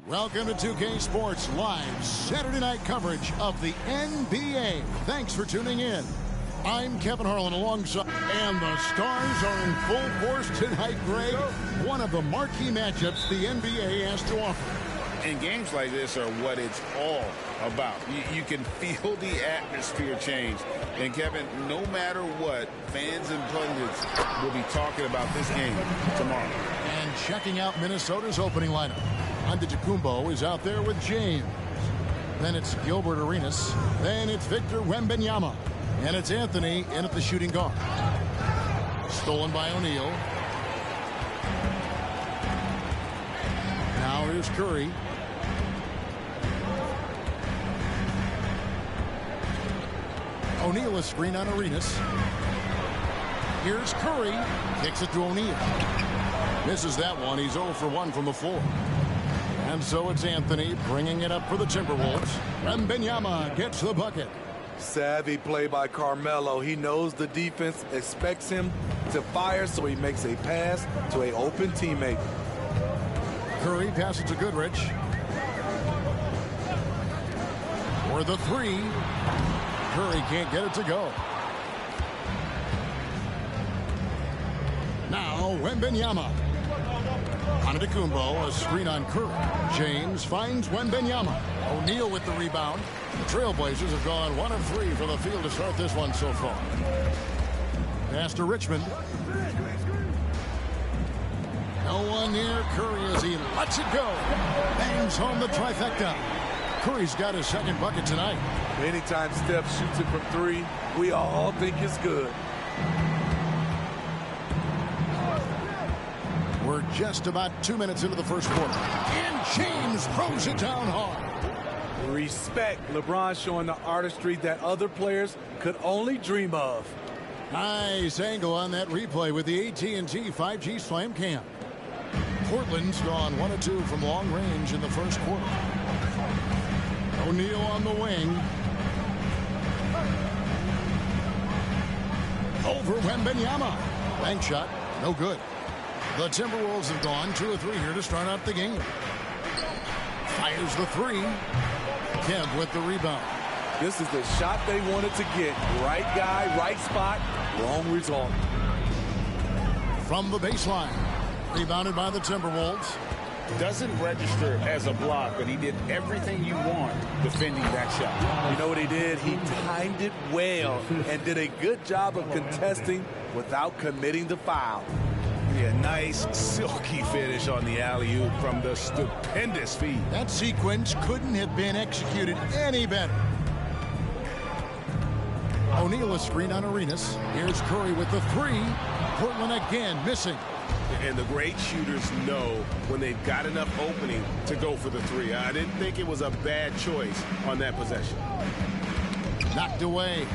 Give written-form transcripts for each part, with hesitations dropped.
Welcome to 2K Sports Live Saturday night coverage of the NBA. Thanks for tuning in. I'm Kevin Harlan alongside, and the Stars are in full force tonight, Greg. One of the marquee matchups the NBA has to offer. And games like this are what it's all about. You can feel the atmosphere change. And Kevin, no matter what, fans and pundits will be talking about this game tomorrow. And checking out Minnesota's opening lineup. Antetokounmpo is out there with James. Then it's Gilbert Arenas. Then it's Victor Wembanyama. And it's Anthony in at the shooting guard. Stolen by O'Neal. Now here's Curry. O'Neal a screen on Arenas. Here's Curry. Kicks it to O'Neal. Misses that one. He's 0 for 1 from the floor. And so it's Anthony bringing it up for the Timberwolves. Wembanyama gets the bucket. Savvy play by Carmelo. He knows the defense expects him to fire, so he makes a pass to an open teammate. Curry passes to Goodrich. For the three. Curry can't get it to go. Now Wembanyama. Antetokounmpo, a screen on Curry. James finds Wembanyama. O'Neal with the rebound. The Trailblazers have gone 1 of 3 from the field to start this one so far. Pass to Richmond. No one near Curry as he lets it go. Bangs home the trifecta. Curry's got his second bucket tonight. Anytime Steph shoots it from 3, we all think it's good. We're just about 2 minutes into the first quarter. And James throws it down hard. Respect. LeBron showing the artistry that other players could only dream of. Nice angle on that replay with the AT&T 5G Slam Cam. Portland's gone 1 of 2 from long range in the first quarter. O'Neal on the wing. Over Wembanyama. Bank shot. No good. The Timberwolves have gone 2 of 3 here to start out the game. Fires the 3. Kemp with the rebound. This is the shot they wanted to get. Right guy, right spot, wrong result. From the baseline. Rebounded by the Timberwolves. Doesn't register as a block, but he did everything you want defending that shot. You know what he did? He timed it well and did a good job of contesting without committing the foul. Yeah, nice silky finish on the alley-oop from the stupendous feed. That sequence couldn't have been executed any better. O'Neal a screen on Arenas. Here's Curry with the 3. Portland again missing. And the great shooters know when they've got enough opening to go for the 3. I didn't think it was a bad choice on that possession. Knocked away.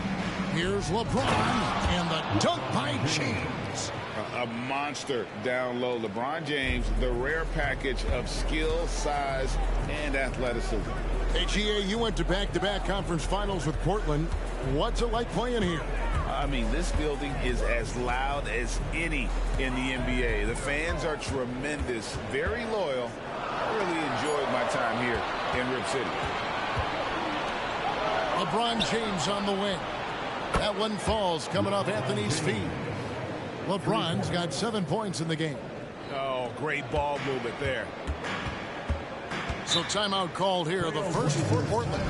Here's LeBron and the dunk by James. A monster down low. LeBron James, the rare package of skill, size, and athleticism. Hey, GA, you went to back-to-back conference finals with Portland. What's it like playing here? I mean, this building is as loud as any in the NBA. The fans are tremendous, very loyal. I really enjoyed my time here in Rip City. LeBron James on the wing. That one falls coming off Anthony's feet. LeBron's got 7 points in the game. Oh, great ball movement there. So timeout called here, the first for Portland.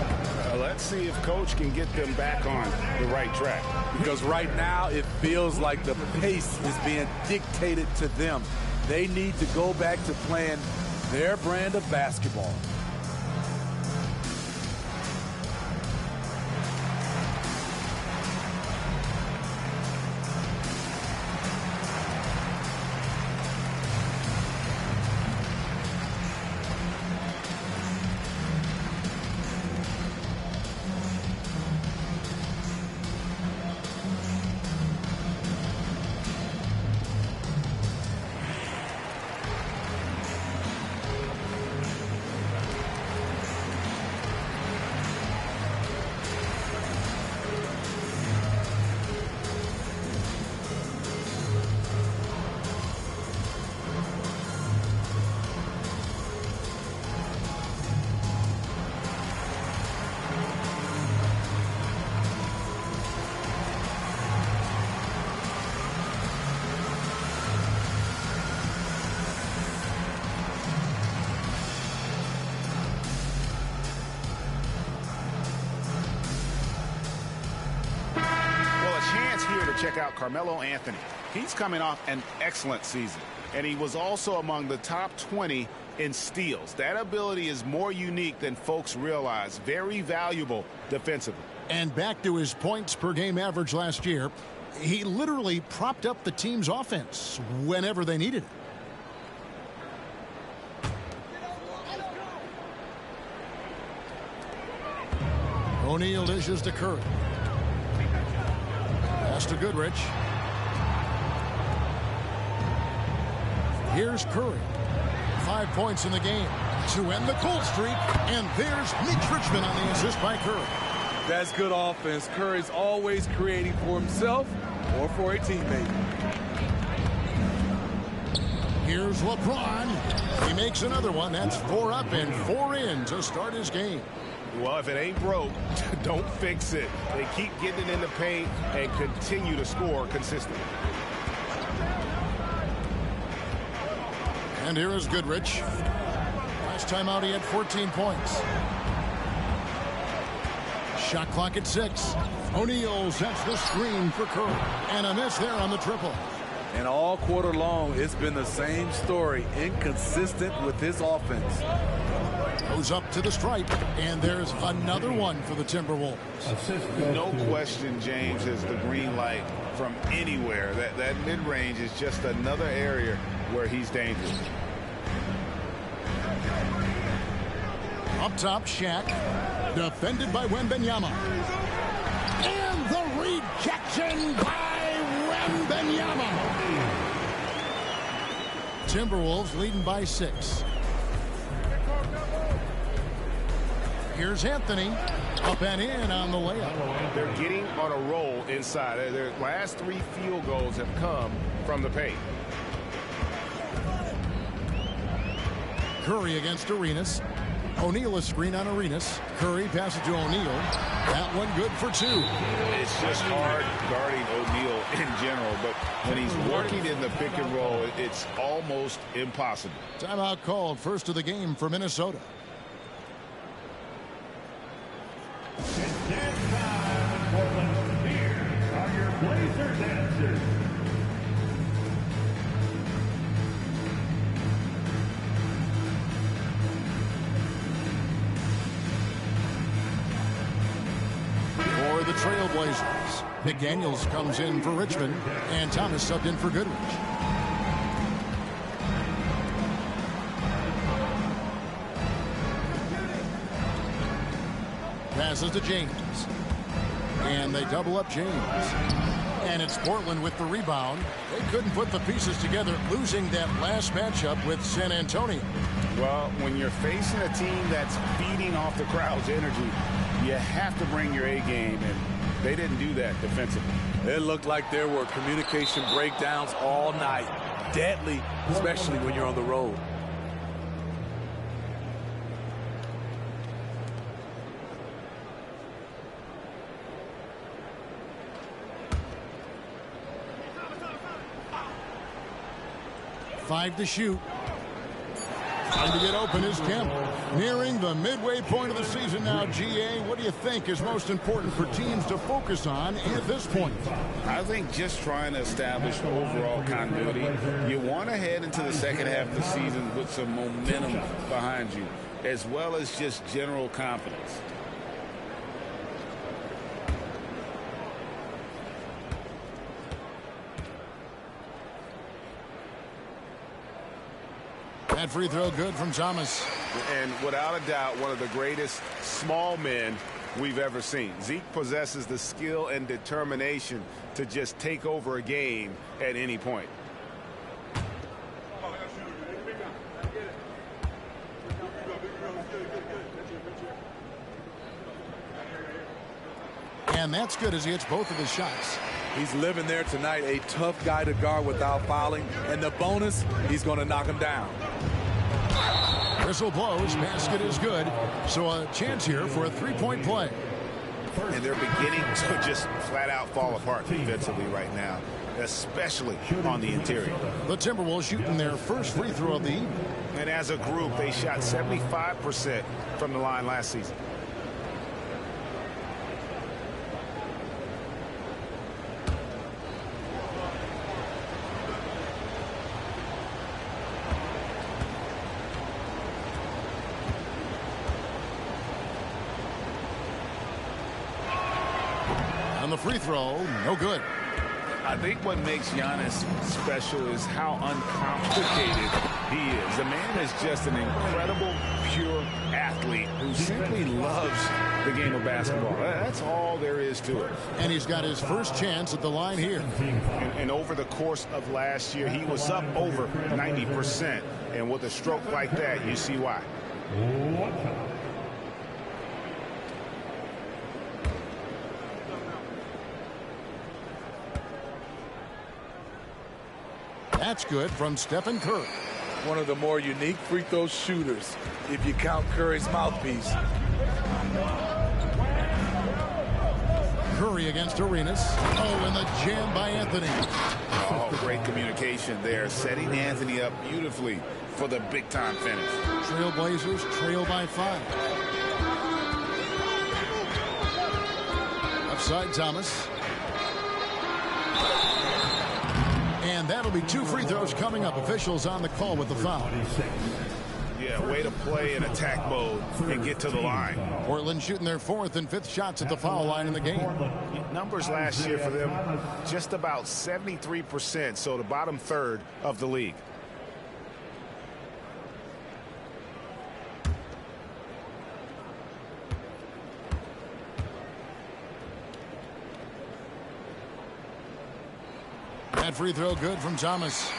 Let's see if Coach can get them back on the right track. Because right now it feels like the pace is being dictated to them. They need to go back to playing their brand of basketball. check out Carmelo Anthony. He's coming off an excellent season, and he was also among the top 20 in steals. That ability is more unique than folks realize. Very valuable defensively. And back to his points per game average last year, he literally propped up the team's offense whenever they needed it. O'Neal dishes to Curry. Pass to Goodrich. Here's Curry. 5 points in the game to end the cold streak. And there's Mitch Richmond on the assist by Curry. That's good offense. Curry's always creating for himself or for a teammate. Here's LeBron. He makes another one. That's 4 up and 4 in to start his game. Well, if it ain't broke, don't fix it. They keep getting it in the paint and continue to score consistently. And here is Goodrich. Last time out, he had 14 points. Shot clock at 6. O'Neal sets the screen for Curry. And a miss there on the triple. And all quarter long, it's been the same story. Inconsistent with his offense. Goes up to the stripe. And there's another one for the Timberwolves. No question James has the green light from anywhere. That mid-range is just another area where he's dangerous. Up top, Shaq. Defended by Wembanyama. And the rejection by Wembanyama. Timberwolves leading by 6. Here's Anthony. Up and in on the layup. They're getting on a roll inside. Their last 3 field goals have come from the paint. Curry against Arenas. O'Neal a screen on Arenas. Curry passes to O'Neal. That one good for 2. It's just hard guarding O'Neal in general, but when he's working in the pick and roll, it's almost impossible. Timeout called. First of the game for Minnesota. It's dance time in Portland. Here are your Blazer dancers. For the Trailblazers, McDaniels comes in for Richmond, and Thomas subbed in for Goodrich. Passes to James. And they double up James. And it's Portland with the rebound. They couldn't put the pieces together, losing that last matchup with San Antonio. Well, when you're facing a team that's feeding off the crowd's energy, you have to bring your A game, and they didn't do that defensively. It looked like there were communication breakdowns all night. Deadly, especially when you're on the road. Five to shoot. Trying to get open is Kemp. Nearing the midway point of the season now, GA. What do you think is most important for teams to focus on at this point? I think just trying to establish overall continuity. You want to head into the second half of the season with some momentum behind you, as well as just general confidence. That free throw good from Thomas. And without a doubt, one of the greatest small men we've ever seen. Zeke possesses the skill and determination to just take over a game at any point. And that's good as he hits both of his shots. He's living there tonight, a tough guy to guard without fouling. And the bonus, he's going to knock him down. Whistle blows, basket is good. So a chance here for a three-point play. And they're beginning to just flat out fall apart defensively right now, especially on the interior. The Timberwolves shooting their first free throw of the evening. And as a group, they shot 75% from the line last season. On the free throw, no good. I think what makes Giannis special is how uncomplicated he is. The man is just an incredible, pure athlete who simply loves the game of basketball. That's all there is to it. And he's got his first chance at the line here. And over the course of last year, he was up over 90%. And with a stroke like that, you see why. That's good from Stephen Curry. One of the more unique free throw shooters, if you count Curry's mouthpiece. Curry against Arenas. Oh, and the jam by Anthony. Oh, great communication there, setting Anthony up beautifully for the big-time finish. Trailblazers trail by 5. Upside Thomas. And that'll be 2 free throws coming up. Officials on the call with the foul. Yeah, way to play in attack mode and get to the line. Portland shooting their 4th and 5th shots at the foul line in the game. Numbers last year for them, just about 73%, so the bottom third of the league. That free throw good from Thomas.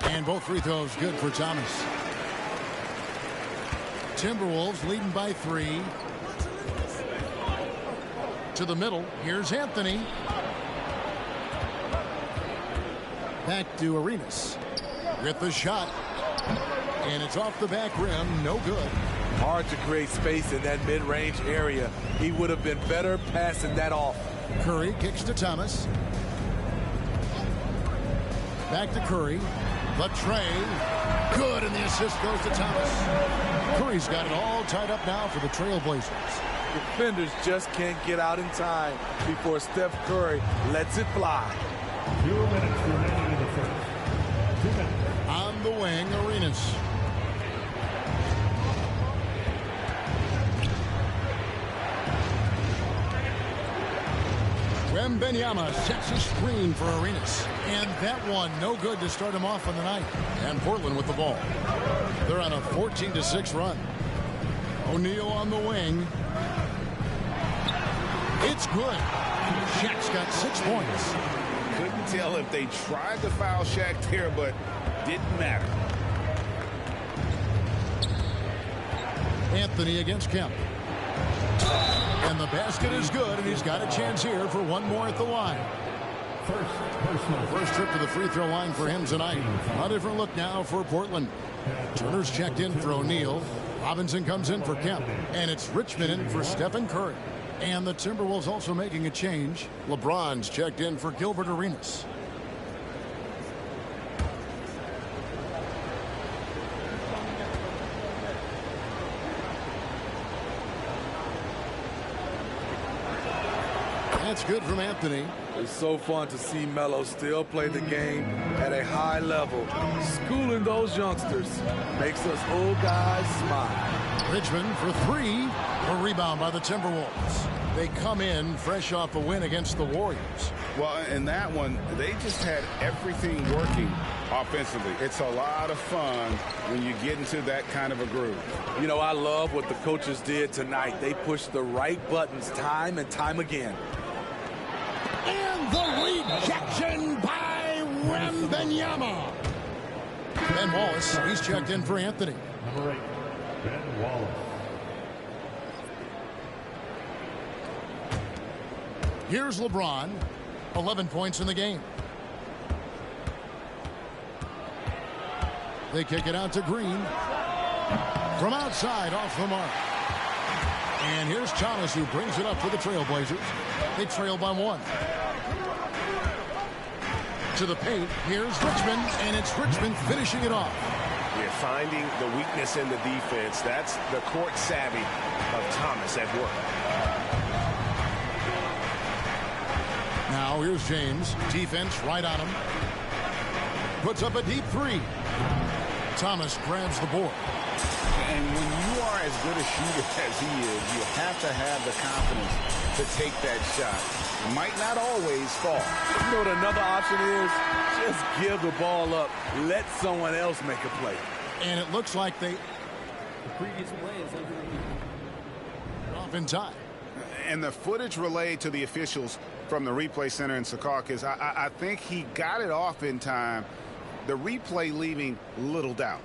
And both free throws good for Thomas. Timberwolves leading by 3. To the middle. Here's Anthony. Back to Arenas. With the shot. And it's off the back rim. No good. Hard to create space in that mid-range area. He would have been better passing that off. Curry kicks to Thomas. Back to Curry. The tray. Good, and the assist goes to Thomas. Curry's got it all tied up now for the Trailblazers. Defenders just can't get out in time before Steph Curry lets it fly. 2 minutes remaining in the first. 2 minutes. On the wing, Arenas. Wembanyama sets a screen for Arenas. And that one no good to start him off on the night. And Portland with the ball. They're on a 14-6 run. O'Neal on the wing. It's good. Shaq's got 6 points. Couldn't tell if they tried to foul Shaq there, but didn't matter. Anthony against Kemp. And the basket is good, and he's got a chance here for one more at the line. First trip to the free throw line for him tonight. A different look now for Portland. Turner's checked in for O'Neal. Robinson comes in for Kemp. And it's Richmond in for Stephen Curry. And the Timberwolves also making a change. LeBron's checked in for Gilbert Arenas. That's good from Anthony. It's so fun to see Melo still play the game at a high level. Schooling those youngsters makes us old guys smile. Richmond for 3. A rebound by the Timberwolves. They come in fresh off a win against the Warriors. Well, in that one, they just had everything working offensively. It's a lot of fun when you get into that kind of a groove. You know, I love what the coaches did tonight. They pushed the right buttons time and time again. And the rejection by Wembanyama. Ben Wallace, he's checked in for Anthony. Number 8, Ben Wallace. Here's LeBron, 11 points in the game. They kick it out to Green. From outside, off the mark. And here's Thomas, who brings it up for the Trailblazers. They trail by 1. To the paint, here's Richmond, and it's Richmond finishing it off. Yeah, and finding the weakness in the defense. That's the court savvy of Thomas at work. Now here's James. Defense right on him. Puts up a deep three. Thomas grabs the board. And when you are as good a shooter as he is, you have to have the confidence to take that shot. Might not always fall. You know what another option is? Just give the ball up. Let someone else make a play. And it looks like they The previous play is off in time. And the footage relayed to the officials from the replay center in Secaucus, I think he got it off in time. The replay leaving little doubt.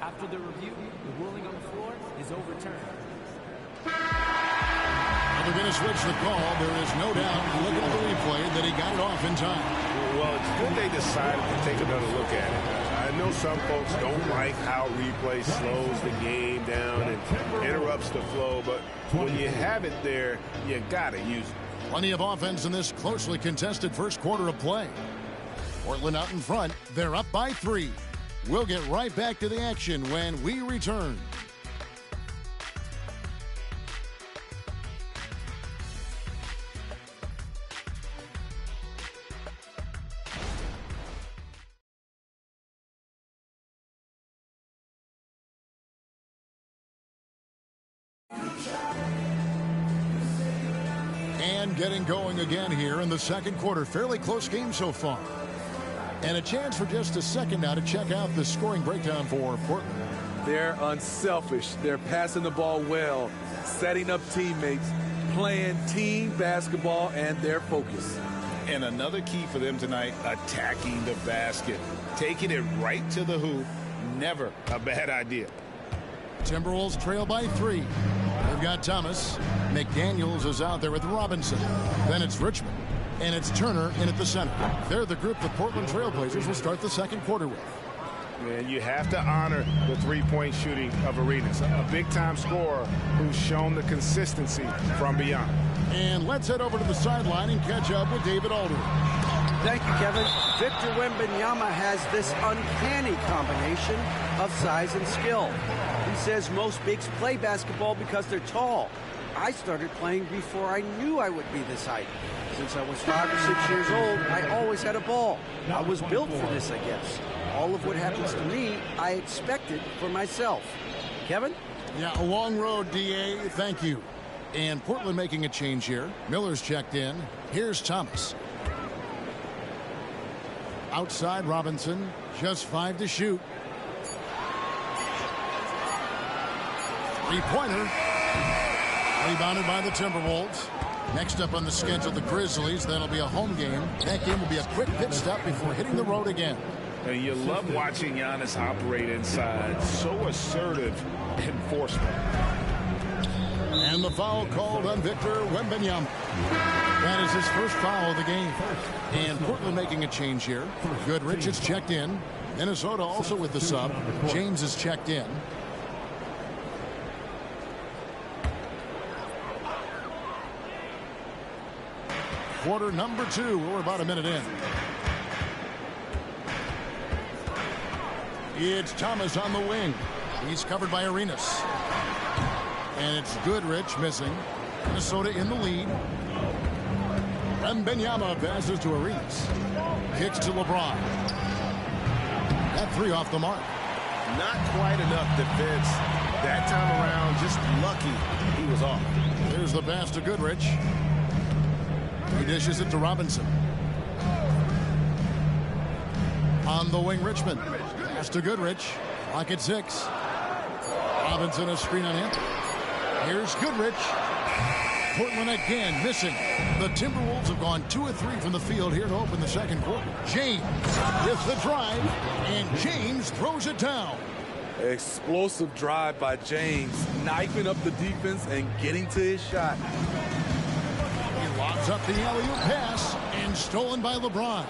After the review, the ruling on the floor is overturned. They're going to switch the call. There is no doubt, looking at the replay, that he got it off in time. Well, it's good they decided to take another look at it. I know some folks don't like how replay slows the game down and interrupts the flow, but when you have it there, you got to use it. Plenty of offense in this closely contested first quarter of play. Portland out in front. They're up by 3. We'll get right back to the action when we return. And getting going again here in the second quarter. Fairly close game so far. And a chance for just a second now to check out the scoring breakdown for Portland. They're unselfish. They're passing the ball well, setting up teammates, playing team basketball, and their focus. And another key for them tonight, attacking the basket. Taking it right to the hoop. Never a bad idea. Timberwolves trail by 3. They've got Thomas. McDaniels is out there with Robinson. Then it's Richmond. And it's Turner in at the center. They're the group the Portland Trailblazers will start the second quarter with. And you have to honor the three-point shooting of Arenas, a big-time scorer who's shown the consistency from beyond. And let's head over to the sideline and catch up with David Aldridge. Thank you, Kevin. Victor Wembanyama has this uncanny combination of size and skill. He says most bigs play basketball because they're tall. I started playing before I knew I would be this height. Since I was 5 or 6 years old, I always had a ball. I was built for this, I guess. All of what happens to me, I expected for myself. Kevin? Yeah, a long road, D.A. Thank you. And Portland making a change here. Miller's checked in. Here's Thomas. Outside Robinson, just 5 to shoot. Three-pointer. Rebounded by the Timberwolves. Next up on the schedule, the Grizzlies. That'll be a home game. That game will be a quick pit stop before hitting the road again. And you love watching Giannis operate inside. So assertive enforcement. And the foul called on Victor Wembanyama. That is his first foul of the game. And Portland making a change here. Goodrich is checked in. Minnesota also with the sub. James is checked in. Quarter number 2. We're about a minute in. It's Thomas on the wing. He's covered by Arenas. And it's Goodrich missing. Minnesota in the lead. Wembanyama passes to Arenas. Kicks to LeBron. That 3 off the mark. Not quite enough defense that time around. Just lucky he was off. Here's the pass to Goodrich. He dishes it to Robinson. On the wing, Richmond. Pass to Goodrich. Clock at 6. Robinson a screen on him. Here's Goodrich. Portland again missing. The Timberwolves have gone 2 of 3 from the field here to open the second quarter. James with the drive, and James throws it down. Explosive drive by James, knifing up the defense and getting to his shot. He lobs up the alley-oop pass, and stolen by LeBron.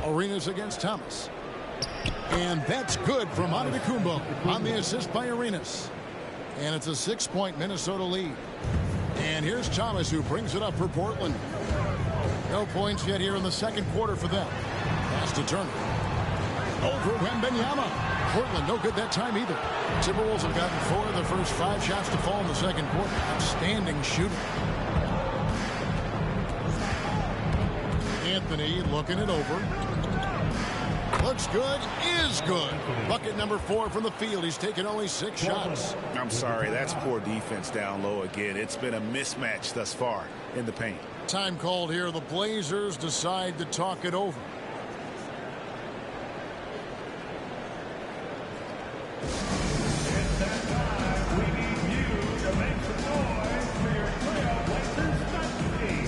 Arenas against Thomas. And that's good from Antetokounmpo on the assist by Arenas. And it's a 6-point Minnesota lead. And here's Thomas, who brings it up for Portland. No points yet here in the second quarter for them. Pass to Turner. Over Wembanyama. Portland no good that time either. Timberwolves have gotten 4 of the first 5 shots to fall in the second quarter. Outstanding shooting. Anthony looking it over. Looks good, is good. Bucket number 4 from the field. He's taken only 6 shots. I'm sorry, that's poor defense down low again. It's been a mismatch thus far in the paint. Time called here. The Blazers decide to talk it over. It's that time. We need you to make some noise for your Trailblazers special team.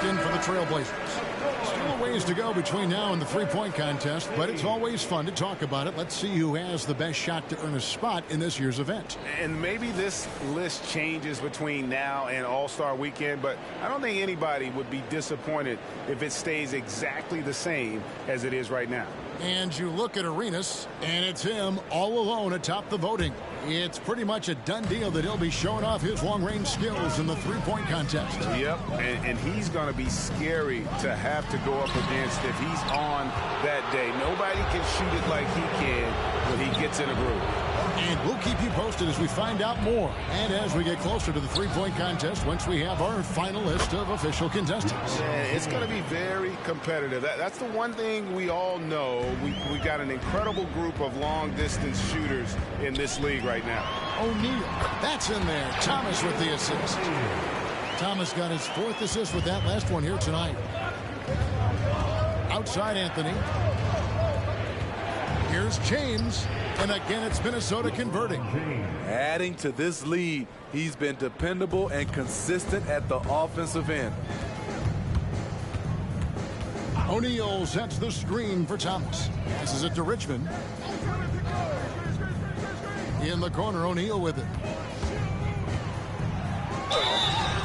In for the Trailblazers. Still a ways to go between now and the three-point contest, but it's always fun to talk about it. Let's see who has the best shot to earn a spot in this year's event. And maybe this list changes between now and All-Star Weekend, but I don't think anybody would be disappointed if it stays exactly the same as it is right now. And you look at Arenas, and it's him all alone atop the voting. It's pretty much a done deal that he'll be showing off his long-range skills in the three-point contest. Yep, and he's going to be scary to have to go up against if he's on that day. Nobody can shoot it like he can when he gets in a groove. And we'll keep you posted as we find out more. And as we get closer to the three-point contest, once we have our final list of official contestants. Yeah, it's going to be very competitive. That's the one thing we all know. We got an incredible group of long-distance shooters in this league right now. O'Neal, that's in there. Thomas with the assist. Thomas got his 4th assist with that last one here tonight. Outside Anthony. Here's James. And again, it's Minnesota converting. Adding to this lead, he's been dependable and consistent at the offensive end. O'Neal sets the screen for Thomas. Passes it to Richmond. In the corner, O'Neal with it.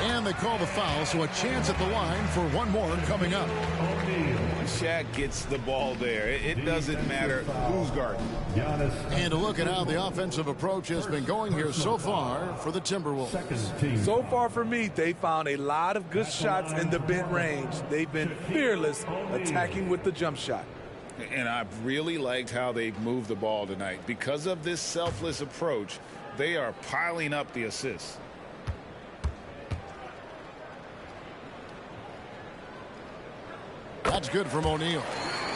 And they call the foul, so a chance at the line for one more coming up. Shaq gets the ball there. It doesn't matter who's guarding. And to look at how the offensive approach has been going here so far for the Timberwolves. So far for me, they found a lot of good shots in the mid-range. They've been fearless attacking with the jump shot. And I've really liked how they've moved the ball tonight. Because of this selfless approach, they are piling up the assists. That's good from O'Neal.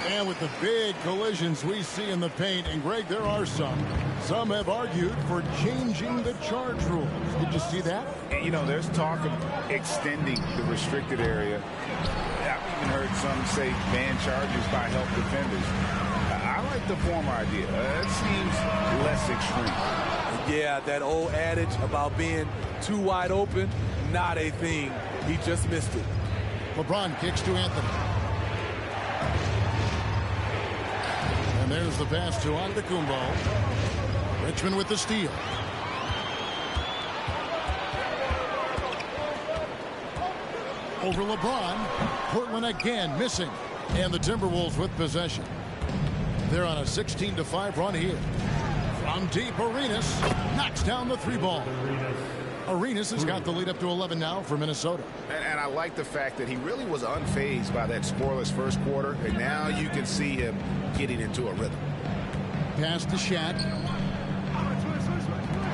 And with the big collisions we see in the paint, and Greg, there are some. Some have argued for changing the charge rules. Did you see that? You know, there's talk of extending the restricted area. I've even heard some say ban charges by help defenders. I like the former idea. It seems less extreme. Yeah, that old adage about being too wide open, not a thing. He just missed it. LeBron kicks to Anthony. And there's the pass to Antetokounmpo. Richmond with the steal. Over LeBron. Portland again missing. And the Timberwolves with possession. They're on a 16-5 run here. From deep, Arenas knocks down the 3 ball. Arenas has got the lead up to 11 now for Minnesota. And I like the fact that he really was unfazed by that scoreless first quarter, and now you can see him getting into a rhythm. Pass to Shat.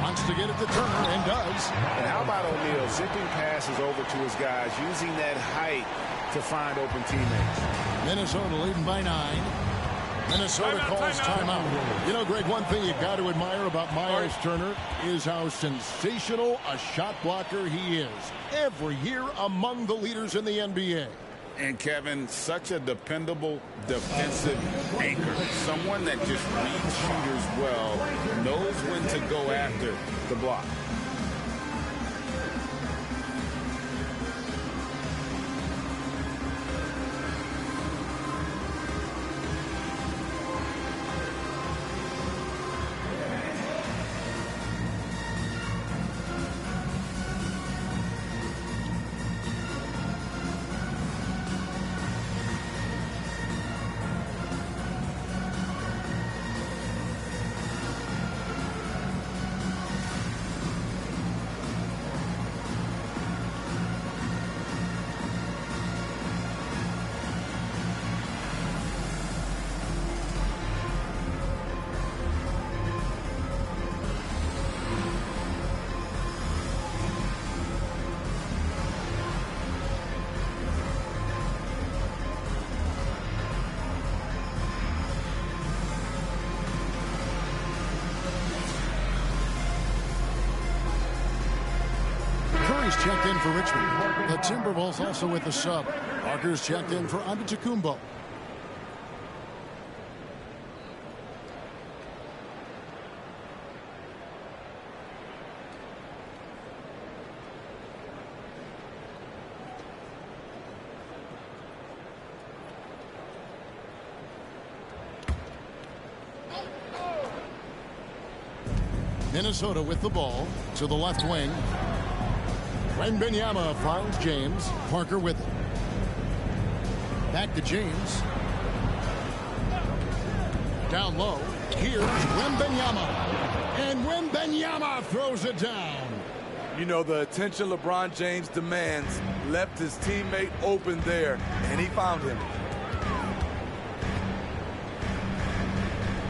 Wants to get it to Turner and does. And how about O'Neal zipping passes over to his guys, using that height to find open teammates. Minnesota leading by 9. Minnesota calls timeout. You know, Greg, one thing you've got to admire about Myles Turner is how sensational a shot blocker he is. Every year among the leaders in the NBA. And Kevin, such a dependable defensive anchor. Someone that just reads shooters well, knows when to go after the block. Checked in for Richmond. The Timberwolves also with the sub. Parker's checked in for Antetokounmpo. Minnesota with the ball to the left wing. Wembanyama finds James. Parker with it. Back to James. Down low. Here's Wembanyama. And Wembanyama throws it down. You know, the attention LeBron James demands left his teammate open there, and he found him.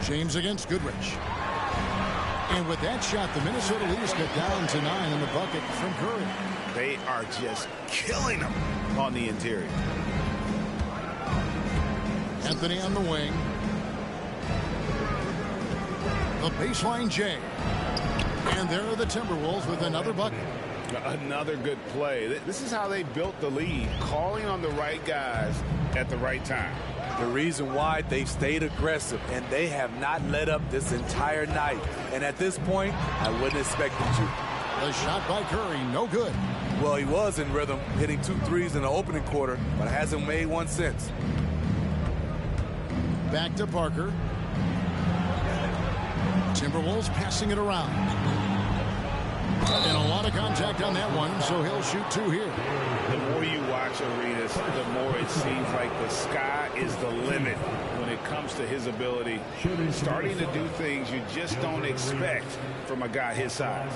James against Goodrich. And with that shot, the Minnesota leaders get down to 9 in the bucket from Curry. They are just killing them on the interior. Anthony on the wing. The baseline J. And there are the Timberwolves with another bucket. Another good play. This is how they built the lead, calling on the right guys at the right time. The reason why they've stayed aggressive, and they have not let up this entire night. And at this point, I wouldn't expect them to. The shot by Curry, no good. Well, he was in rhythm, hitting 2 threes in the opening quarter, but hasn't made one since. Back to Parker. Timberwolves passing it around. And a lot of contact on that one, so he'll shoot 2 here. The more you watch Arenas, the more it seems like the sky is the limit when it comes to his ability. Starting to do things you just don't expect from a guy his size.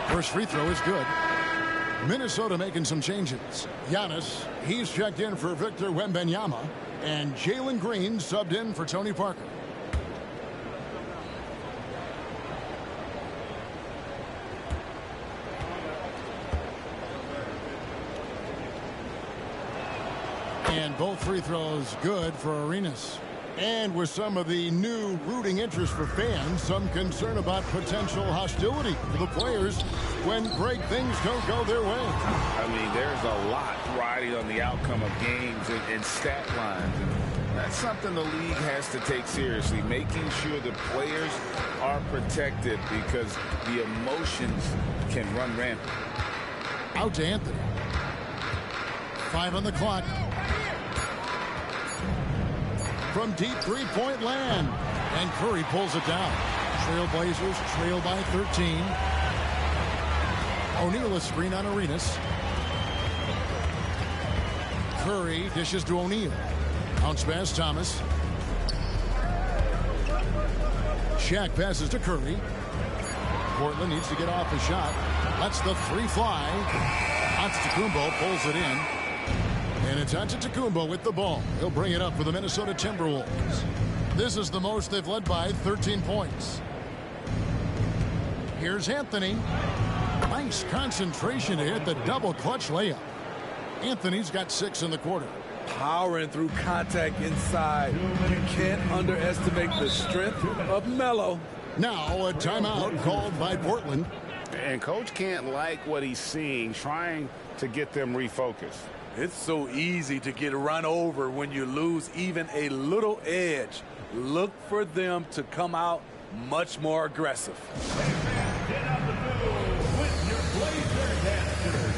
First free throw is good. Minnesota making some changes. Giannis, he's checked in for Victor Wembanyama. And Jalen Green subbed in for Tony Parker. And both free throws good for Arenas. And with some of the new rooting interest for fans, some concern about potential hostility for the players when great things don't go their way. I mean, there's a lot riding on the outcome of games and stat lines. And that's something the league has to take seriously, making sure the players are protected because the emotions can run rampant. Out to Anthony. 5 on the clock. From deep three-point land. And Curry pulls it down. Trailblazers trail by 13. O'Neal a screen on Arenas. Curry dishes to O'Neal. Bounce pass Thomas. Shaq passes to Curry. Portland needs to get off the shot. Lets the three fly. Antetokounmpo pulls it in. And it's Antetokounmpo with the ball. He'll bring it up for the Minnesota Timberwolves. This is the most they've led by 13 points. Here's Anthony. Nice concentration to hit the double clutch layup. Anthony's got 6 in the quarter. Powering through contact inside. You can't underestimate the strength of Melo. Now a timeout called by Portland. And coach can't like what he's seeing, trying to get them refocused. It's so easy to get run over when you lose even a little edge. Look for them to come out much more aggressive. Get out the middle with your Blazer dancers.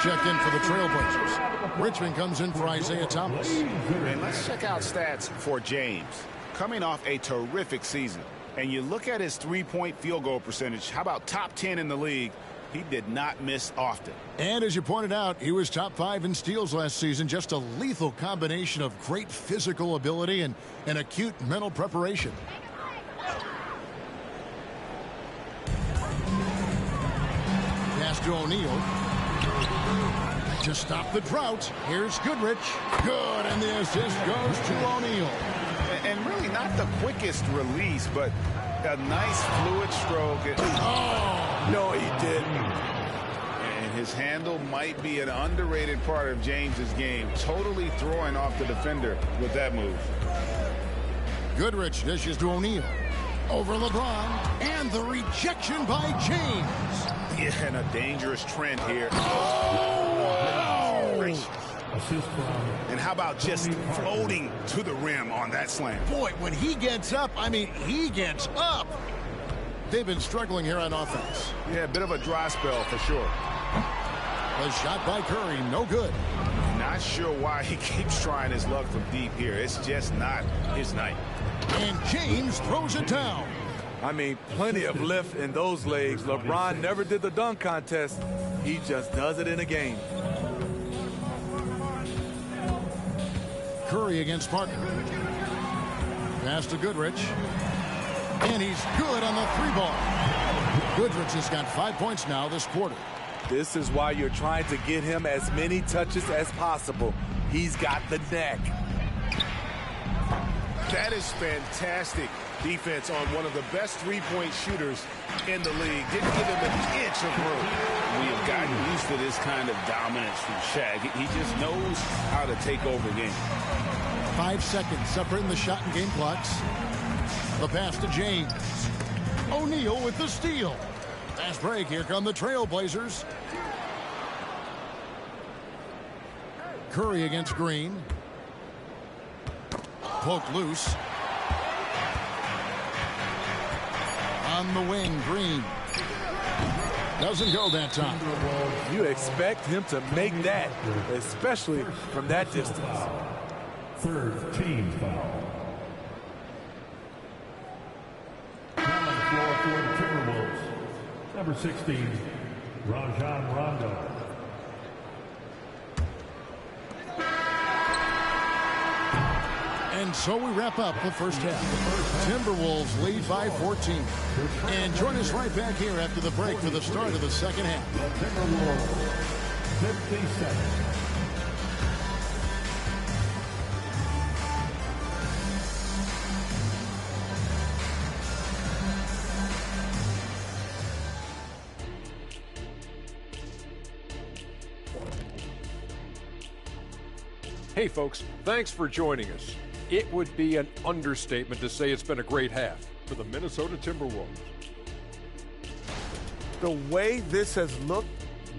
Checked in for the Trailblazers. Richmond comes in for Isaiah Thomas. And let's check out stats for James. Coming off a terrific season. And you look at his three-point field goal percentage. How about top 10 in the league? He did not miss often. And as you pointed out, he was top 5 in steals last season. Just a lethal combination of great physical ability and acute mental preparation. Pass to O'Neal. To stop the drought, here's Goodrich. Good, and the assist goes to O'Neal. And really not the quickest release, but a nice fluid stroke. Oh, no, he didn't. And his handle might be an underrated part of James's game. Totally throwing off the defender with that move. Goodrich dishes to O'Neal. Over LeBron, and the rejection by James. Yeah, and a dangerous trend here. And how about just floating to the rim on that slam? Boy, when he gets up, I mean, he gets up. They've been struggling here on offense. Yeah, a bit of a dry spell for sure. A shot by Curry, no good. Not sure why he keeps trying his luck from deep here. It's just not his night. And James throws it down. I mean, plenty of lift in those legs. LeBron never did the dunk contest. He just does it in a game. Curry against Parker. Pass to Goodrich. And he's good on the 3-ball. Goodrich has got 5 points now this quarter. This is why you're trying to get him as many touches as possible. He's got the neck. That is fantastic defense on one of the best three-point shooters in the league. Didn't give him an inch of room. We have gotten used to this kind of dominance from Shaq. He just knows how to take over games. 5 seconds separating the shot and game clocks. The pass to James. O'Neal with the steal. Fast break. Here come the Trailblazers. Curry against Green. Poked loose. On the wing, Green. Doesn't go that time. You expect him to make that, especially from that distance. Third team foul. On the floor for the Timberwolves. Number 16, Rajon Rondo. And so we wrap up the first half. Timberwolves lead by 14. And join us right back here after the break for the start of the second half. The Timberwolves 57. Hey folks, thanks for joining us. It would be an understatement to say it's been a great half for the Minnesota Timberwolves. The way this has looked,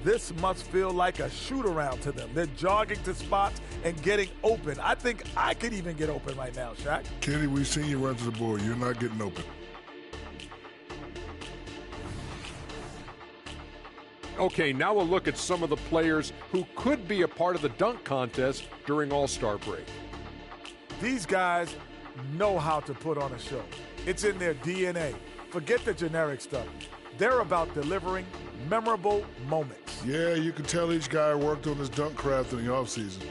this must feel like a shoot-around to them. They're jogging to spots and getting open. I think I could even get open right now, Shaq. Kenny, we've seen you run to the board. You're not getting open. Okay, now we'll look at some of the players who could be a part of the dunk contest during All-Star break. These guys know how to put on a show. It's in their DNA. Forget the generic stuff. They're about delivering memorable moments. Yeah, you can tell each guy worked on his dunk craft in the offseason.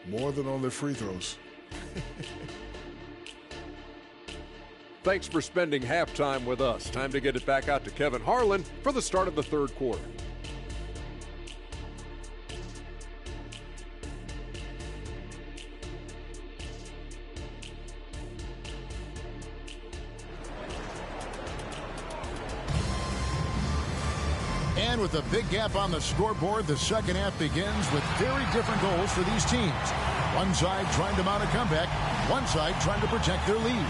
More than on their free throws. Thanks for spending halftime with us. Time to get it back out to Kevin Harlan for the start of the third quarter. And with a big gap on the scoreboard, the second half begins with very different goals for these teams. One side trying to mount a comeback, one side trying to protect their lead.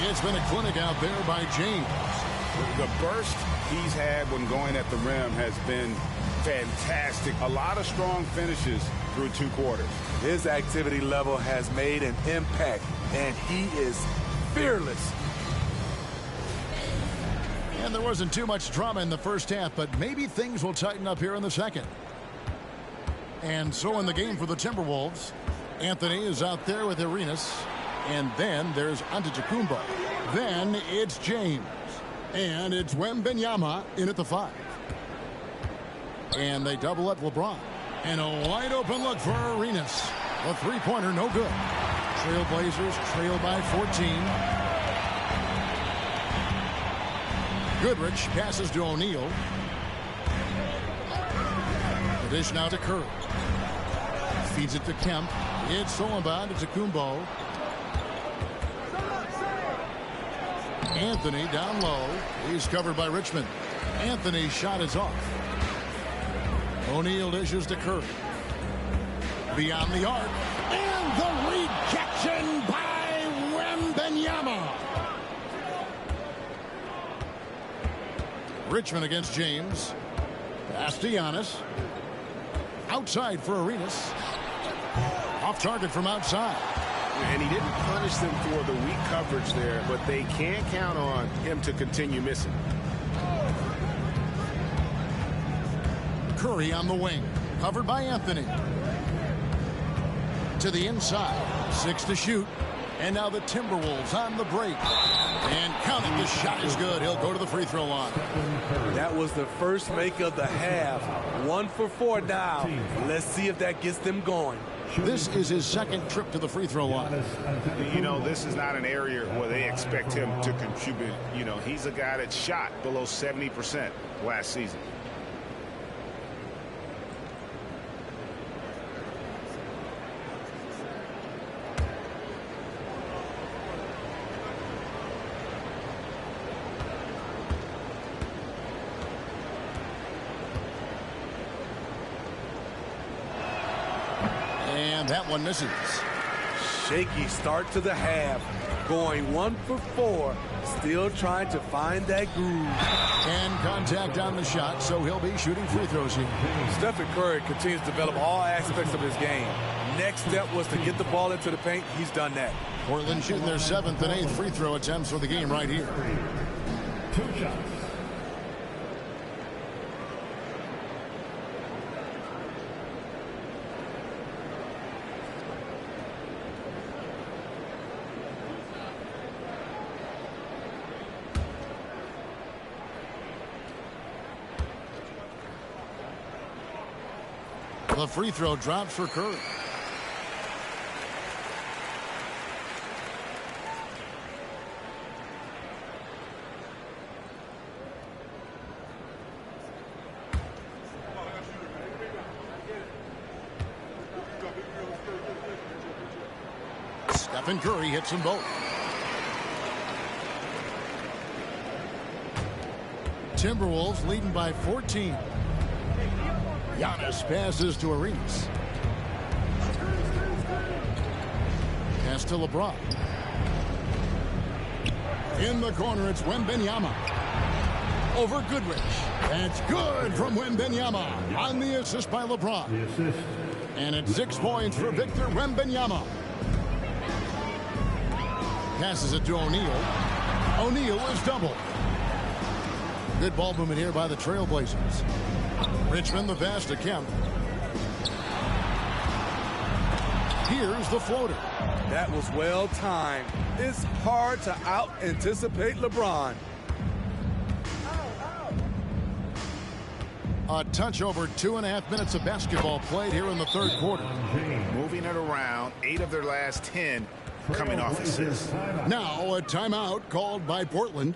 It's been a clinic out there by James. The burst he's had when going at the rim has been fantastic. A lot of strong finishes through two quarters. His activity level has made an impact, and he is fearless. And there wasn't too much drama in the first half, but maybe things will tighten up here in the second. And so in the game for the Timberwolves, Anthony is out there with Arenas. And then there's Antetokounmpo. Then it's James. And it's Wembanyama in at the 5. And they double up LeBron. And a wide open look for Arenas. A three-pointer, no good. Trailblazers trail by 14. Goodrich passes to O'Neal. The dish now to Curry. Feeds it to Kemp. It's Solomon to Kumbo. Anthony down low. He's covered by Richmond. Anthony's shot is off. O'Neal dishes to Curry. Beyond the arc. And the rejection by Wembanyama. Richmond against James. Pass to Giannis. Outside for Arenas. Off target from outside. And he didn't punish them for the weak coverage there, but they can't count on him to continue missing. Curry on the wing. Covered by Anthony. To the inside. 6 to shoot. And now the Timberwolves on the break. And count it. The shot is good. He'll go to the free throw line. That was the first make of the half. 1 for 4 now. Let's see if that gets them going. This is his second trip to the free throw line. You know, this is not an area where they expect him to contribute. You know, he's a guy that shot below 70% last season. And that one misses. Shaky start to the half. Going 1 for 4. Still trying to find that groove. And contact on the shot, so he'll be shooting free throws here. Stephen Curry continues to develop all aspects of his game. Next step was to get the ball into the paint. He's done that. Portland shooting their 7th and 8th free throw attempts for the game right here. 2 shots. The free throw drops for Curry. Stephen Curry hits them both. Timberwolves leading by 14. Giannis passes to Arenas. Pass to LeBron. In the corner, it's Wembanyama. Over Goodrich. That's good from Wembanyama on the assist by LeBron. And it's 6 points for Victor Wembanyama. Passes it to O'Neal. O'Neal is doubled. Good ball movement here by the Trailblazers. Richmond the pass to Kemp. Here's the floater. That was well timed. It's hard to out-anticipate LeBron. A touch over 2.5 minutes of basketball played here in the third quarter. Moving it around, 8 of their last 10 coming off assists. Now a timeout called by Portland.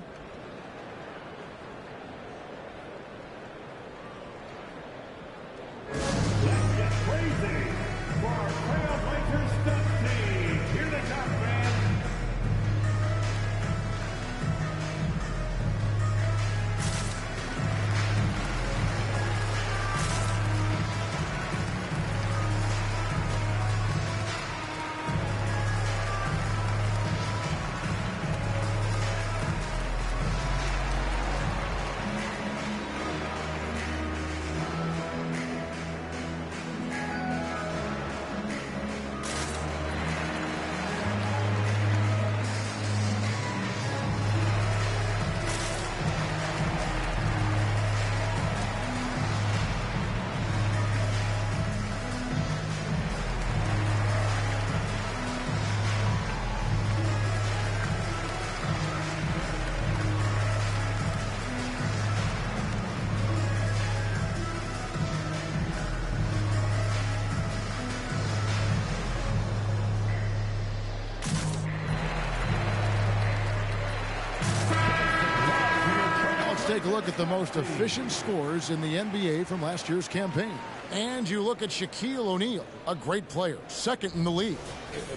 Take a look at the most efficient scores in the NBA from last year's campaign. And you look at Shaquille O'Neal, a great player, second in the league.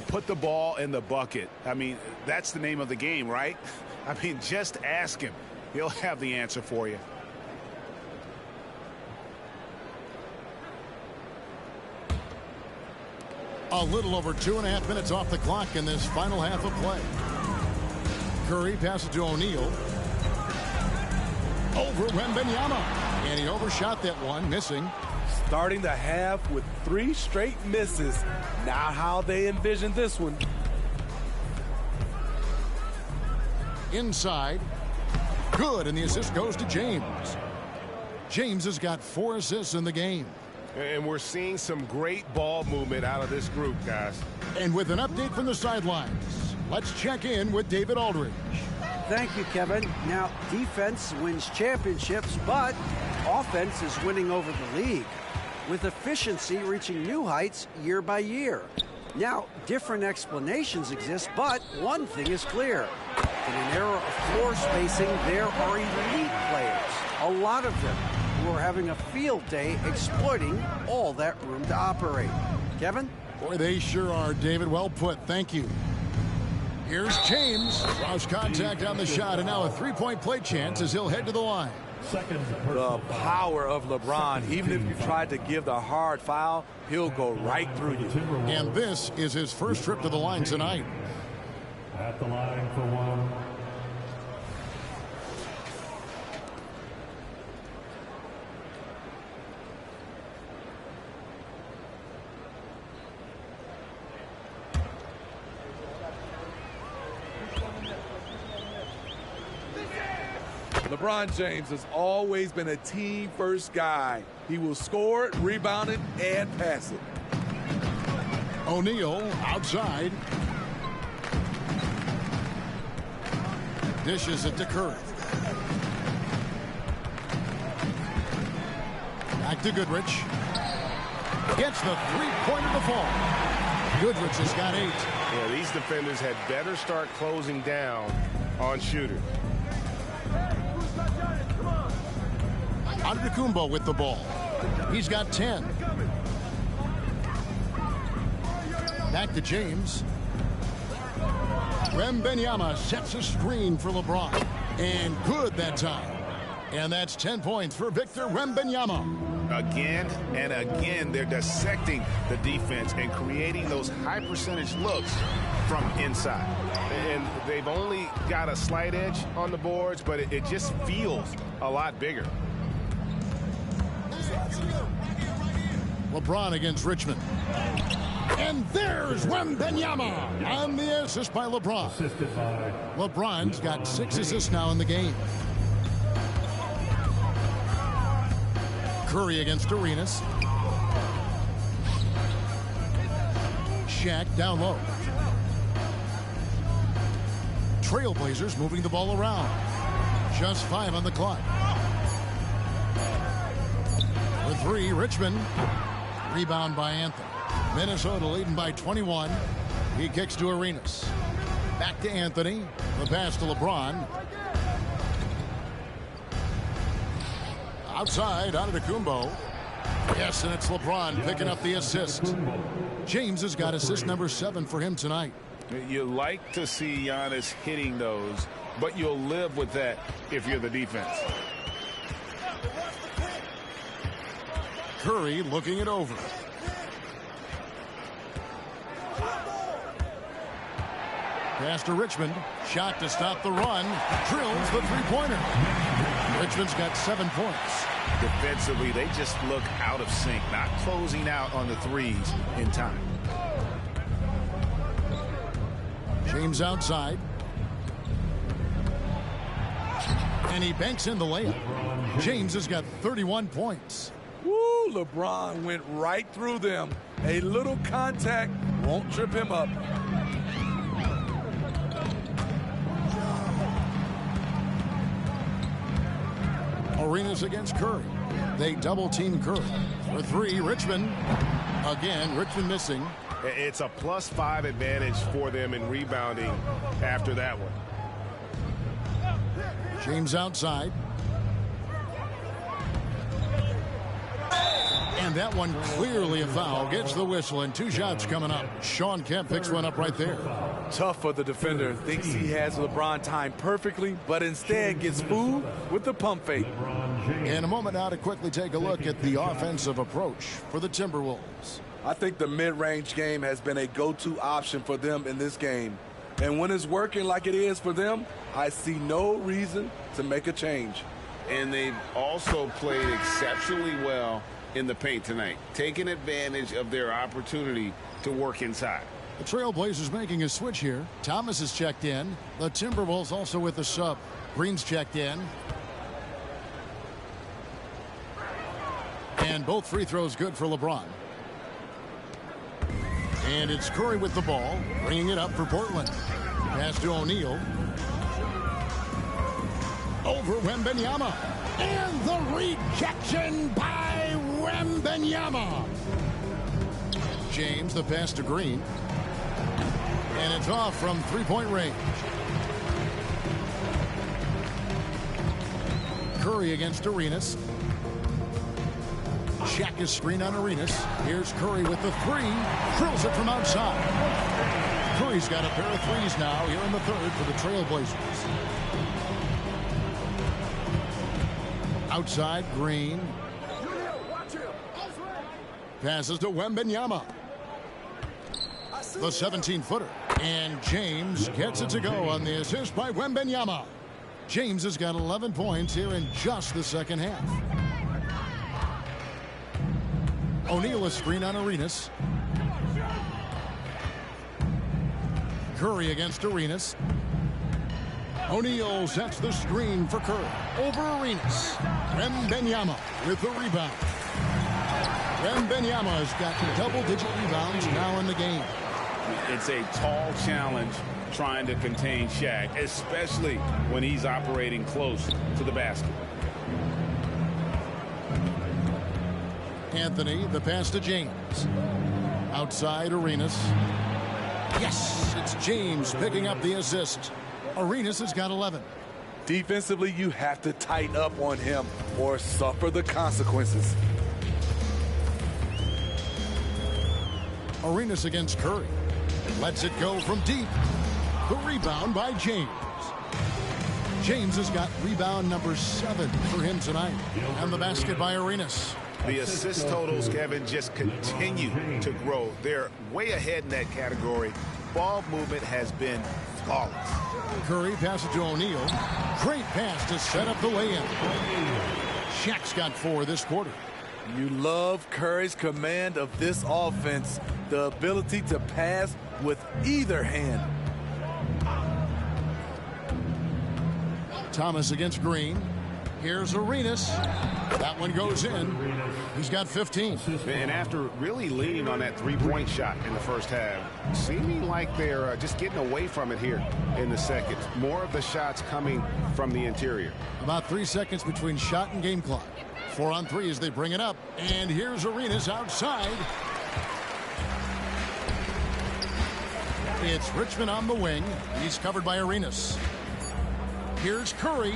Put the ball in the bucket. I mean, that's the name of the game, right? I mean, just ask him. He'll have the answer for you. A little over 2.5 minutes off the clock in this final half of play. Curry passes to O'Neal. Over Wembanyama. And he overshot that one, missing. Starting the half with 3 straight misses. Not how they envisioned this one. Inside. Good, and the assist goes to James. James has got 4 assists in the game. And we're seeing some great ball movement out of this group, guys. And with an update from the sidelines, let's check in with David Aldridge. Thank you, Kevin. Now, defense wins championships, but offense is winning over the league, with efficiency reaching new heights year by year. Now, different explanations exist, but one thing is clear. In an era of floor spacing, there are elite players, a lot of them, who are having a field day exploiting all that room to operate. Kevin? Boy, they sure are, David. Well put. Thank you. Here's James. Draws contact on the shot, and now a 3-point play chance as he'll head to the line. The power of LeBron. Even if you tried to give the hard foul, he'll go right through you. And this is his first trip to the line tonight. At the line for one. LeBron James has always been a team-first guy. He will score it, rebound it, and pass it. O'Neal outside. Dishes it to Curry. Back to Goodrich. Gets the three-pointer to fall. Goodrich has got 8. Yeah, these defenders had better start closing down on shooters. Antetokounmpo with the ball. He's got 10. Back to James. Wembanyama sets a screen for LeBron. And good that time. And that's 10 points for Victor Wembanyama. Again and again, they're dissecting the defense and creating those high percentage looks from inside. And they've only got a slight edge on the boards, but it just feels a lot bigger. LeBron against Richmond. And there's Wembanyama on the assist by LeBron. LeBron's got 6 assists now in the game. Curry against Arenas. Shaq down low. Trailblazers moving the ball around. Just 5 on the clock. For 3, Richmond. Rebound by Anthony. Minnesota leading by 21. He kicks to Arenas. Back to Anthony. The pass to LeBron. Outside, Antetokounmpo. Yes, and it's LeBron picking up the assist. James has got assist number 7 for him tonight. You like to see Giannis hitting those, but you'll live with that if you're the defense. Curry looking it over. Pass to Richmond. Shot to stop the run. Drills the three-pointer. Richmond's got 7 points. Defensively, they just look out of sync, not closing out on the threes in time. James outside. And he banks in the layup. James has got 31 points. Woo, LeBron went right through them. A little contact won't trip him up. Arenas against Curry. They double-team Curry. For 3, Richmond. Again, Richmond missing. It's a +5 advantage for them in rebounding after that one. James outside. And that one clearly a foul. Gets the whistle, and 2 shots coming up. Sean Kemp picks one up right there. Tough for the defender. Thinks he has LeBron timed perfectly, but instead gets fooled with the pump fake. In a moment now to quickly take a look at the offensive approach for the Timberwolves. I think the mid-range game has been a go-to option for them in this game. And when it's working like it is for them, I see no reason to make a change. And they've also played exceptionally well in the paint tonight, taking advantage of their opportunity to work inside. The Trailblazers making a switch here. Thomas is checked in. The Timberwolves also with a sub. Green's checked in. And both free throws good for LeBron. And it's Curry with the ball, bringing it up for Portland. Pass to O'Neal. Over Wembanyama. And the rejection by Wembanyama. James, the pass to Green. And it's off from three-point range. Curry against Arenas. Shaq is screen on Arenas. Here's Curry with the 3. Drills it from outside. Curry's got a pair of threes now here in the third for the Trailblazers. Outside, Green. Passes to Wembanyama. The 17-footer. And James gets it to go on the assist by Wembanyama. James has got 11 points here in just the second half. O'Neal a screen on Arenas. Curry against Arenas. O'Neal sets the screen for Curry. Over Arenas. Wembanyama with the rebound. Wembanyama has got double-digit rebounds now in the game. It's a tall challenge trying to contain Shaq, especially when he's operating close to the basket. Anthony, the pass to James. Outside, Arenas. Yes, it's James picking up the assist. Arenas has got 11. Defensively, you have to tighten up on him or suffer the consequences. Arenas against Curry. Lets it go from deep. The rebound by James. James has got rebound number 7 for him tonight. And the basket by Arenas. The assist totals, Kevin, just continue to grow. They're way ahead in that category. Ball movement has been flawless. Curry passes to O'Neal. Great pass to set up the lay-in. Shaq's got 4 this quarter. You love Curry's command of this offense, the ability to pass with either hand. Thomas against Green. Here's Arenas. That one goes in. He's got 15. And after really leaning on that three-point shot in the first half, seeming like they're just getting away from it here in the second. More of the shots coming from the interior. About 3 seconds between shot and game clock. 4 on 3 as they bring it up. And here's Arenas outside. It's Richmond on the wing. He's covered by Arenas. Here's Curry.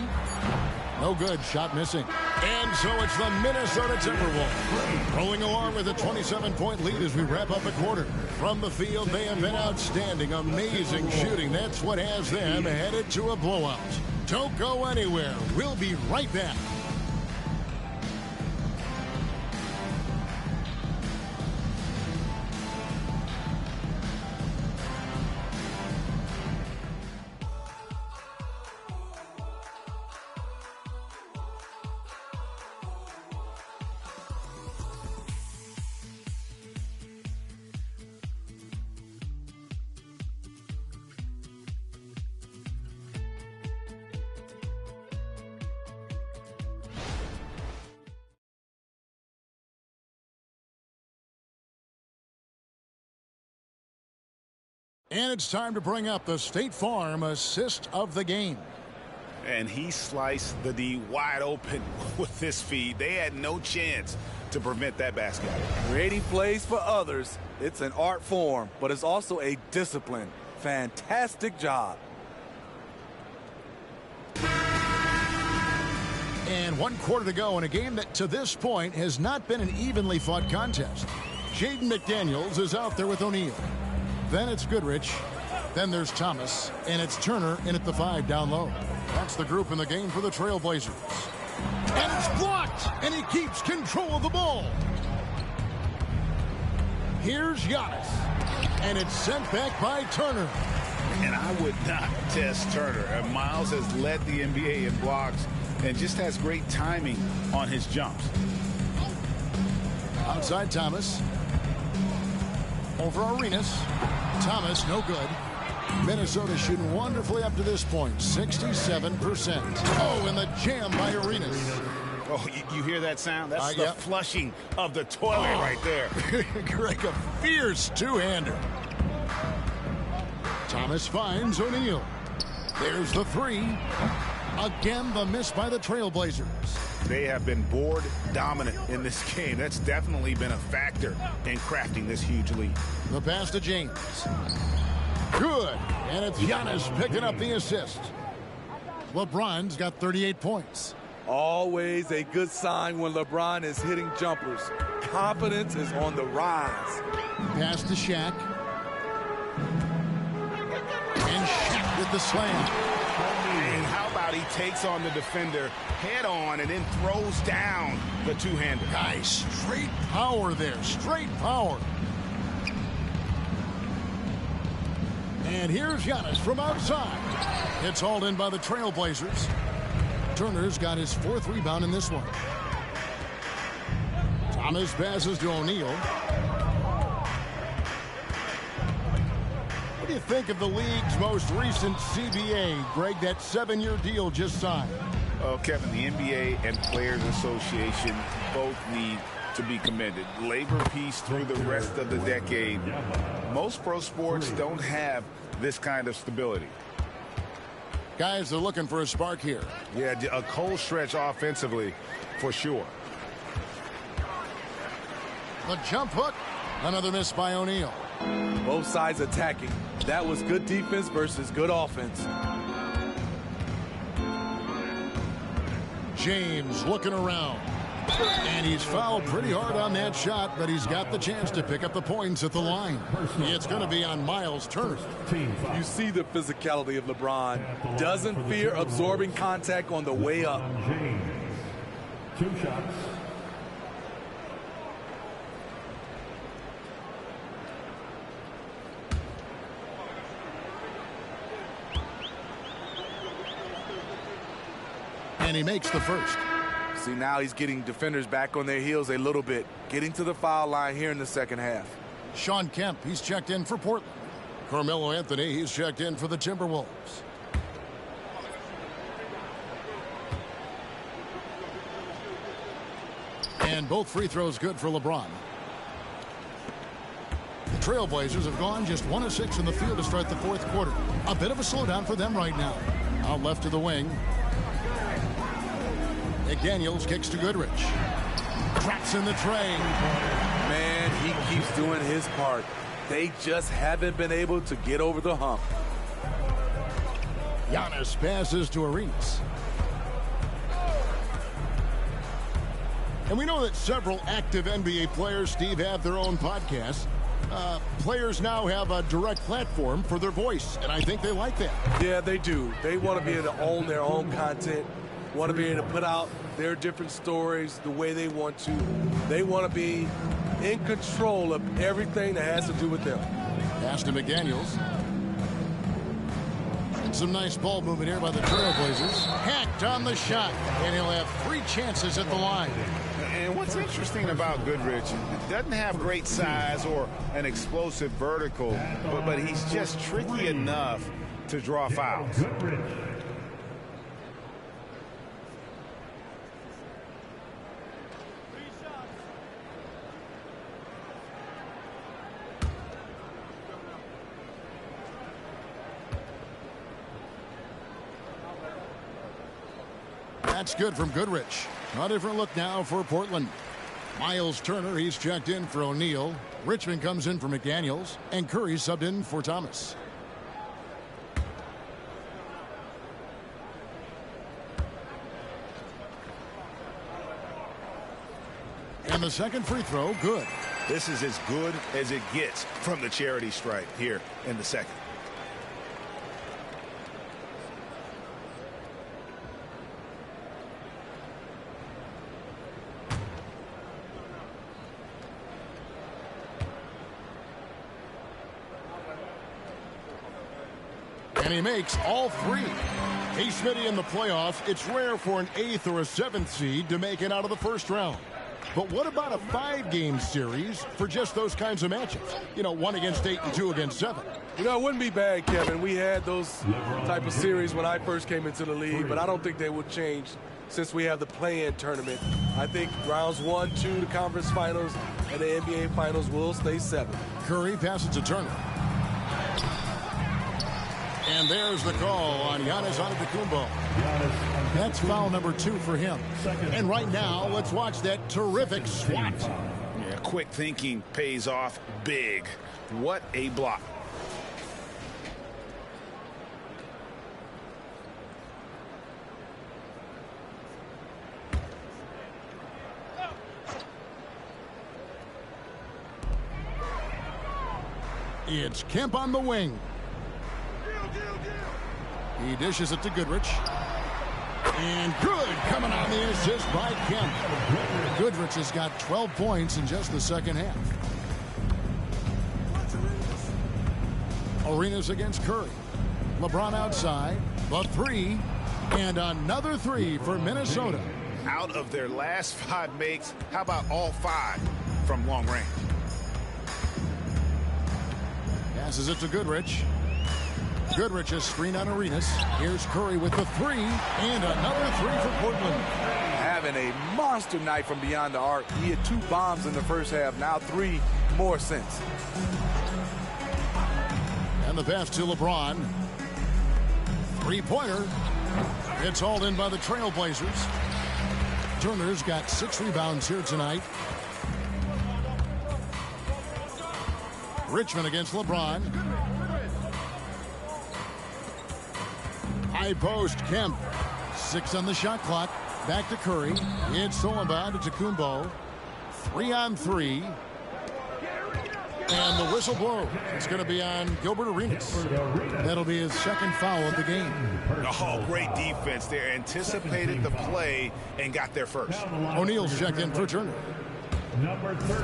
No good. Shot missing. And so it's the Minnesota Timberwolves rolling along with a 27-point lead as we wrap up the quarter. From the field, they have been outstanding. Amazing shooting. That's what has them headed to a blowout. Don't go anywhere. We'll be right back. And it's time to bring up the State Farm assist of the game. And he sliced the D wide open with this feed. They had no chance to prevent that basket. Creating plays for others, it's an art form, but it's also a discipline. Fantastic job. And 1 quarter to go in a game that to this point has not been an evenly fought contest. Jaden McDaniels is out there with O'Neal. Then it's Goodrich. Then there's Thomas. And it's Turner in at the 5 down low. That's the group in the game for the Trailblazers. And it's blocked. And he keeps control of the ball. Here's Giannis. And it's sent back by Turner. And I would not test Turner. And Miles has led the NBA in blocks and just has great timing on his jumps. Outside Thomas. Over Arenas. Thomas, no good. Minnesota shooting wonderfully up to this point, 67%. Oh, and the jam by Arenas. Oh, you hear that sound? That's the yep. flushing of the toilet right there. Greg, a fierce two-hander. Thomas finds O'Neal. There's the 3. Again, the miss by the Trailblazers. They have been board dominant in this game. That's definitely been a factor in crafting this huge lead. The pass to James. Good. And it's Giannis picking up the assist. LeBron's got 38 points. Always a good sign when LeBron is hitting jumpers. Confidence is on the rise. Pass to Shaq. And Shaq with the slam. And how about he takes on the defender head on and then throws down the two-hander. Guys, straight power there. Straight power. And here's Giannis from outside. It's hauled in by the Trailblazers. Turner's got his 4th rebound in this one. Thomas passes to O'Neal. What do you think of the league's most recent CBA, Greg, that 7-year deal just signed? Oh, Kevin, the NBA and Players Association both need to be commended. Labor peace through the rest of the decade. Most pro sports don't have this kind of stability. Guys are looking for a spark here. Yeah, a cold stretch offensively for sure. The jump hook. Another miss by O'Neal. Both sides attacking. That was good defense versus good offense. James looking around. And he's fouled pretty hard on that shot, but he's got the chance to pick up the points at the line. It's going to be on Miles Turner. You see the physicality of LeBron. Doesn't fear absorbing contact on the way up. James. 2 shots. And he makes the first. See, now he's getting defenders back on their heels a little bit. Getting to the foul line here in the second half. Shawn Kemp, he's checked in for Portland. Carmelo Anthony, he's checked in for the Timberwolves. And both free throws good for LeBron. The Trailblazers have gone just 1 of 6 in the field to start the fourth quarter. A bit of a slowdown for them right now. Out left of the wing. McDaniels kicks to Goodrich. Drops in the tray. Man, he keeps doing his part. They just haven't been able to get over the hump. Giannis passes to Arenas. And we know that several active NBA players, Steve, have their own podcasts. Players now have a direct platform for their voice, and I think they like that. Yeah, they do. They want to be able to own their own content, want to be able to put out their different stories the way they want to. They want to be in control of everything that has to do with them. Pass to McDaniels. Some nice ball movement here by the Trailblazers. Hacked on the shot, and he'll have 3 chances at the line. And what's interesting about Goodrich, it doesn't have great size or an explosive vertical, but he's just tricky enough to draw fouls. That's good from Goodrich. A different look now for Portland. Miles Turner, he's checked in for O'Neal. Richmond comes in for McDaniels. And Curry subbed in for Thomas. And the second free throw, good. This is as good as it gets from the charity stripe here in the second. And he makes all 3. Hey, Smitty, in the playoffs, it's rare for an 8th or a 7th seed to make it out of the first round. But what about a 5-game series for just those kinds of matchups? You know, 1 against 8 and 2 against 7. You know, it wouldn't be bad, Kevin. We had those type of series when I first came into the league, but I don't think they would change since we have the play-in tournament. I think rounds 1, 2, the conference finals, and the NBA finals will stay 7. Curry passes to Turner. And there's the call on Giannis Antetokounmpo. That's foul number 2 for him. And right now, let's watch that terrific swat. Yeah, quick thinking pays off big. What a block. It's Kemp on the wing. He dishes it to Goodrich. And good coming on the assist by Kemp. Goodrich has got 12 points in just the second half. Arenas against Curry. LeBron outside. The 3. And another 3 for Minnesota. Out of their last 5 makes, how about all 5 from long range? Passes it to Goodrich. Goodrich's screen on Arenas. Here's Curry with the 3. And another 3 for Portland. Having a monster night from beyond the arc. He had 2 bombs in the first half. Now 3 more since. And the pass to LeBron. 3-pointer. It's hauled in by the Trailblazers. Turner's got 6 rebounds here tonight. Richmond against LeBron. High post, Kemp. 6 on the shot clock. Back to Curry. It's Solomon to Kumbo. 3-on-3. And the whistle blows. It's going to be on Gilbert Arenas. That'll be his second foul of the game. Oh, great defense there. Anticipated the play and got there first. O'Neal's checked in for Turner.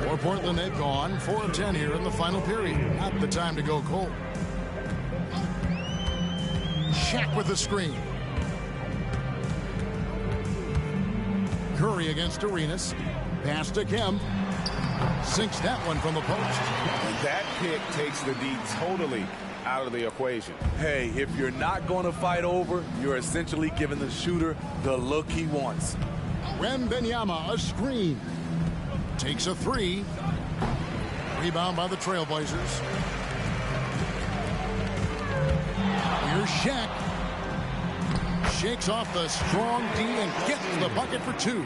For Portland, they've gone 4 of 10 here in the final period. Not the time to go cold. Shaq with the screen. Curry against Arenas. Pass to Kemp. Sinks that one from the post. That pick takes the D totally out of the equation. Hey, if you're not going to fight over, you're essentially giving the shooter the look he wants. Wembanyama, a screen. Takes a 3. Rebound by the Trailblazers. Here's Shaq. Shakes off the strong D and gets the bucket for 2.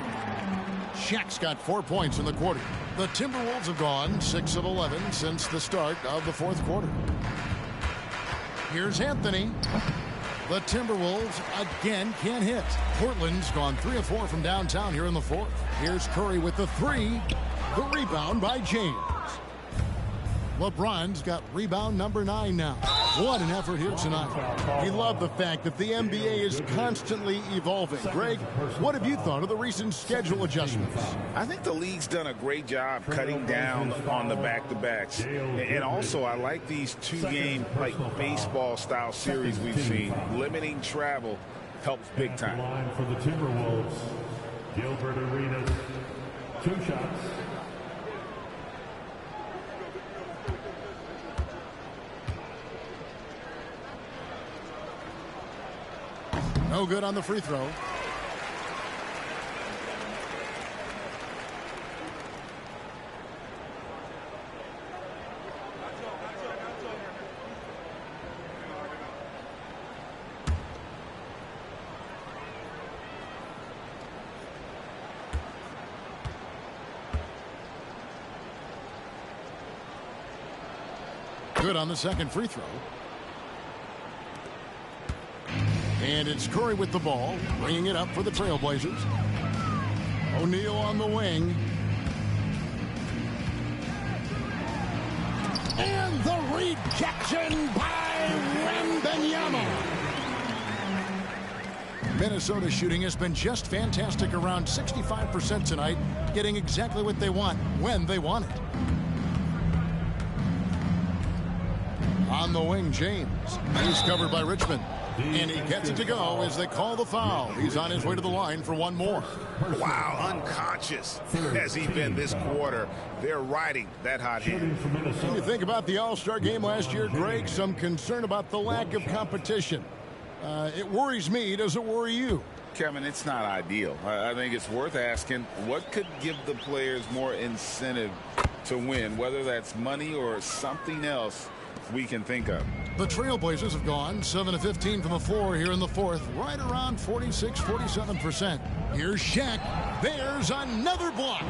Shaq's got 4 points in the quarter. The Timberwolves have gone 6 of 11 since the start of the fourth quarter. Here's Anthony. The Timberwolves again can't hit. Portland's gone 3 of 4 from downtown here in the fourth. Here's Curry with the 3. The rebound by James. LeBron's got rebound number 9 now. What an effort here tonight. We love the fact that the NBA is constantly evolving. Greg, what have you thought of the recent schedule adjustments? I think the league's done a great job cutting down on the back-to-backs. And also, I like these 2-game, like baseball-style series we've seen. Limiting travel helps big time. Line for the Timberwolves, Gilbert Arenas, 2 shots. No good on the free throw. Good on the second free throw. And it's Curry with the ball, bringing it up for the Trailblazers. O'Neal on the wing. And the rejection by Wembanyama. Minnesota shooting has been just fantastic, around 65% tonight, getting exactly what they want when they want it. On the wing, James. He's covered by Richmond. And he gets it to go as they call the foul. He's on his way to the line for one more. Wow, unconscious has he been this quarter. They're riding that hot hand. When you think about the All-Star game last year, Greg, some concern about the lack of competition. It worries me. Does it worry you? Kevin, it's not ideal. I think it's worth asking what could give the players more incentive to win, whether that's money or something else we can think of. The Trailblazers have gone 7 of 15 from the floor here in the fourth, right around 46-47%. Here's Shaq. There's another block,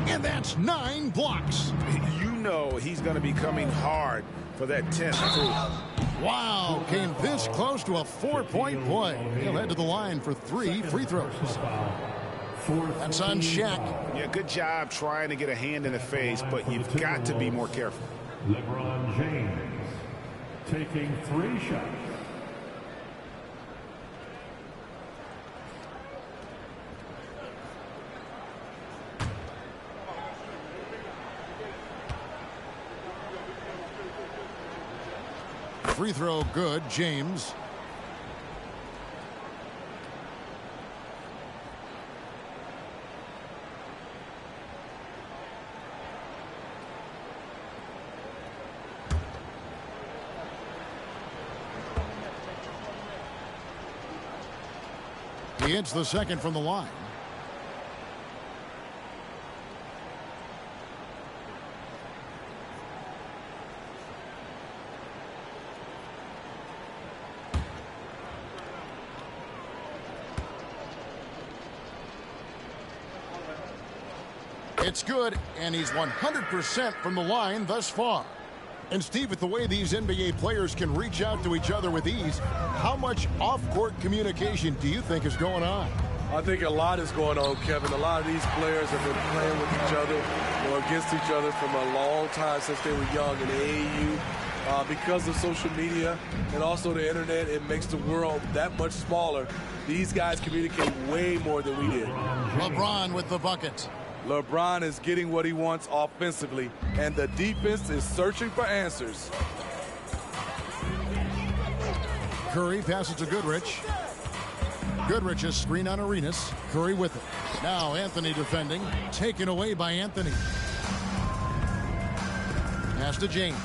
and that's 9 blocks. You know he's going to be coming hard for that 10th too. Wow, came this close to a 4-point play. He'll head to the line for 3 free throws. That's on Shaq. Yeah, good job trying to get a hand in the face, but you've got to be more careful. LeBron James taking 3 shots. Free throw good, James. He hits the second from the line. It's good, and he's 100% from the line thus far. And Steve, with the way these NBA players can reach out to each other with ease, how much off-court communication do you think is going on? I think a lot is going on, Kevin. A lot of these players have been playing with each other or against each other from a long time since they were young in the AAU. Because of social media and also the internet, it makes the world that much smaller. These guys communicate way more than we did. LeBron with the bucket. LeBron is getting what he wants offensively, and the defense is searching for answers. Curry passes to Goodrich. Goodrich's screen on Arenas. Curry with it. Now Anthony defending. Taken away by Anthony. Pass to James.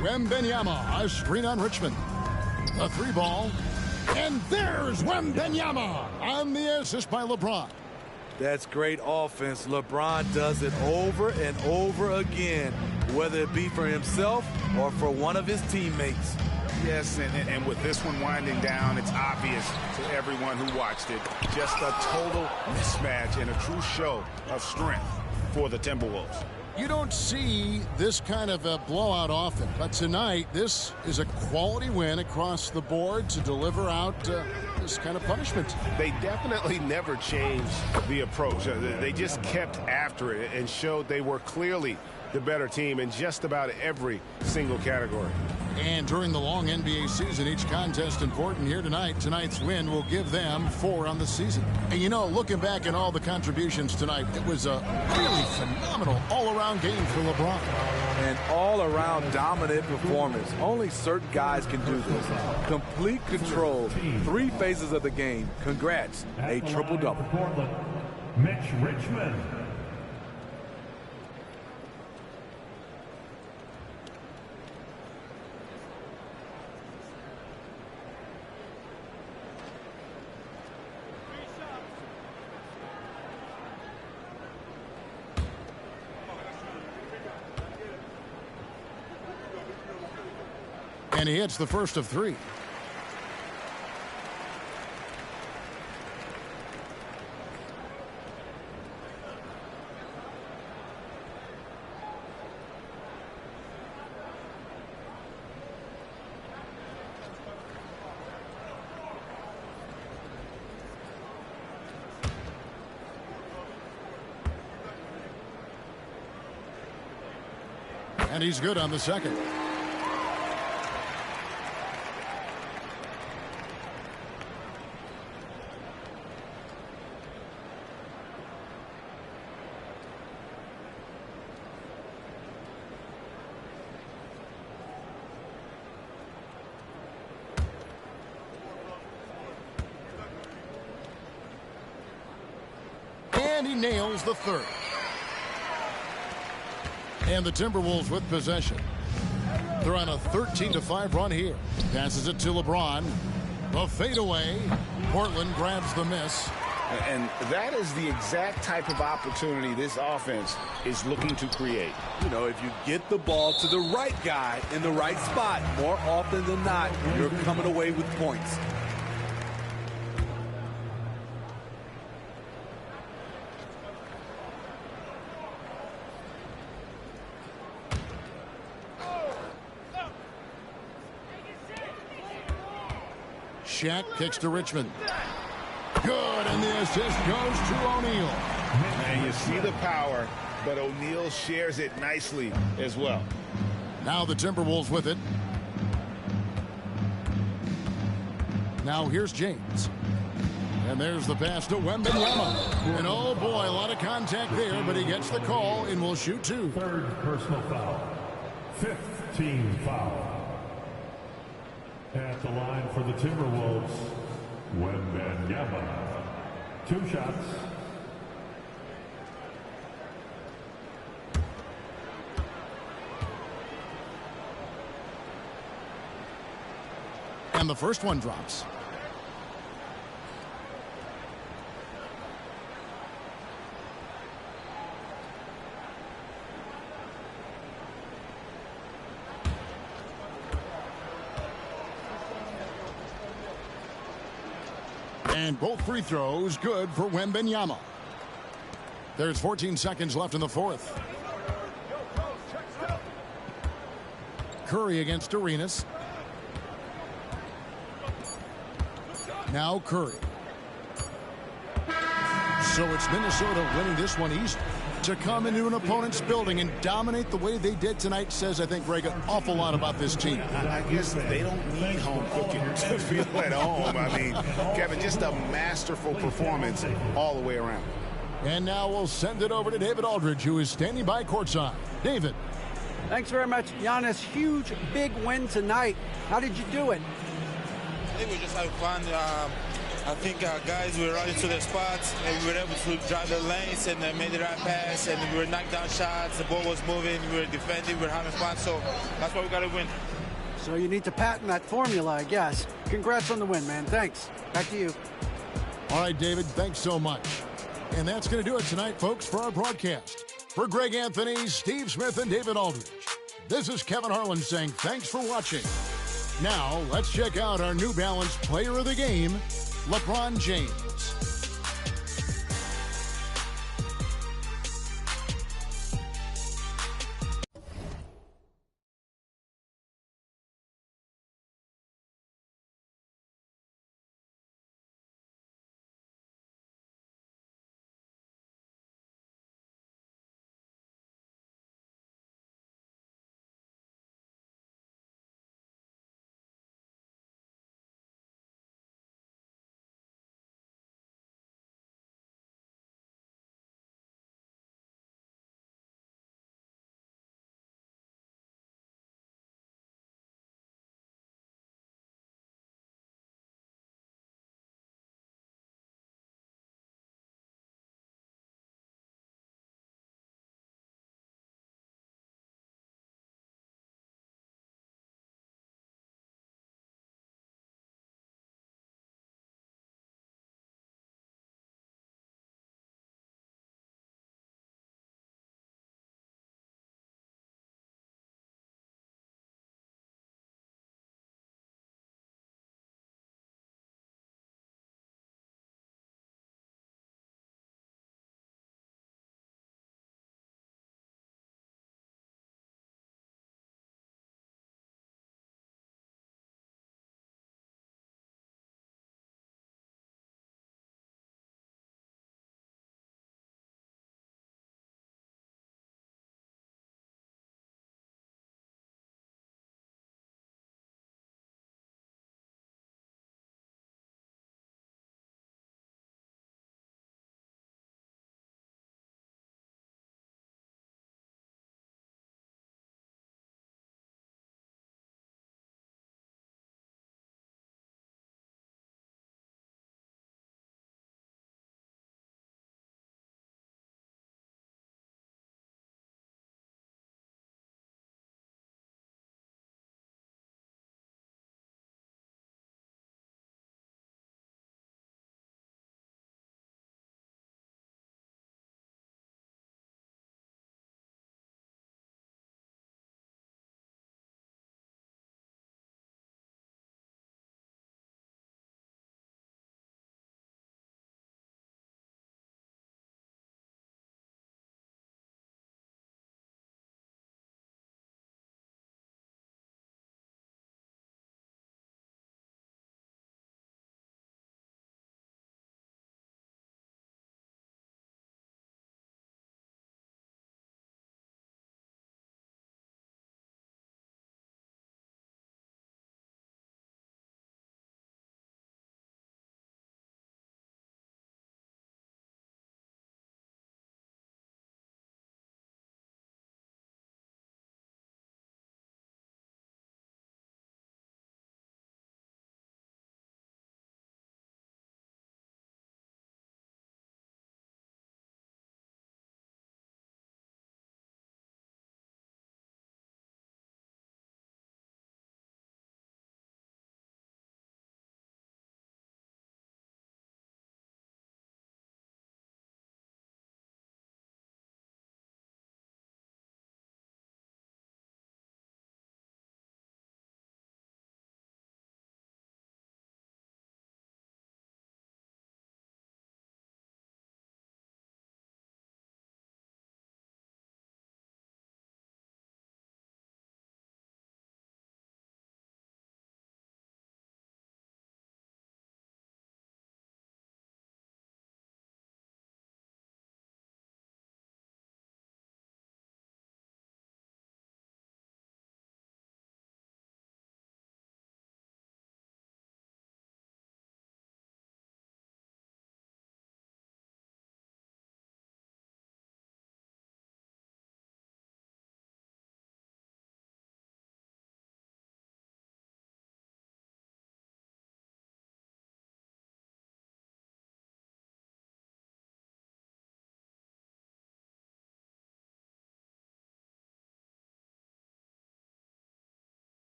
Wembanyama, a screen on Richmond. A 3-ball. And there's Wembanyama on the assist by LeBron. That's great offense. LeBron does it over and over again, whether it be for himself or for one of his teammates. Yes, and with this one winding down, it's obvious to everyone who watched it. Just a total mismatch and a true show of strength for the Timberwolves. You don't see this kind of a blowout often, but tonight this is a quality win across the board to deliver out this kind of punishment. They definitely never changed the approach. They just kept after it and showed they were clearly the better team in just about every single category. And during the long NBA season, each contest important here tonight. Tonight's win will give them 4 on the season. And you know, looking back at all the contributions tonight, it was a really phenomenal all-around game for LeBron. An all-around dominant performance. Only certain guys can do this. Complete control. 3 phases of the game. Congrats. A triple-double. Mitch Richmond. And he hits the first of 3. And he's good on the second. And he nails the third. And the Timberwolves with possession. They're on a 13-5 run here. Passes it to LeBron. A fadeaway. Portland grabs the miss. And that is the exact type of opportunity this offense is looking to create. You know, if you get the ball to the right guy in the right spot, more often than not, you're coming away with points. Shaq kicks to Richmond. Good, and the assist goes to O'Neal. And you see the power, but O'Neal shares it nicely as well. Now the Timberwolves with it. Now here's James. And there's the pass to Wembanyama. And oh boy, a lot of contact there, but he gets the call and will shoot 2. Third personal foul. 5th team foul. At the line for the Timberwolves, Wembanyama. 2 shots. And the first one drops. And both free throws good for Wembanyama. There's 14 seconds left in the fourth. Curry against Arenas. Now Curry. So it's Minnesota winning this one easy. To come into an opponent's building and dominate the way they did tonight says, I think, Greg, an awful lot about this team. I guess they don't need home cooking to feel at home. I mean, Kevin, just a masterful performance all the way around. And now we'll send it over to David Aldridge, who is standing by courtside. David. Thanks very much, Giannis. Huge, big win tonight. How did you do it? I think we just had fun. I think our guys were running to their spots, and we were able to drive the lanes and made the right pass, and we were knocking down shots. The ball was moving. We were defending. We were having fun. So that's why we got to win. So you need to patent that formula, I guess. Congrats on the win, man. Thanks. Back to you. All right, David, thanks so much. And that's going to do it tonight, folks, for our broadcast. For Greg Anthony, Steve Smith, and David Aldridge, this is Kevin Harlan saying thanks for watching. Now, let's check out our New Balance player of the game, LeBron James.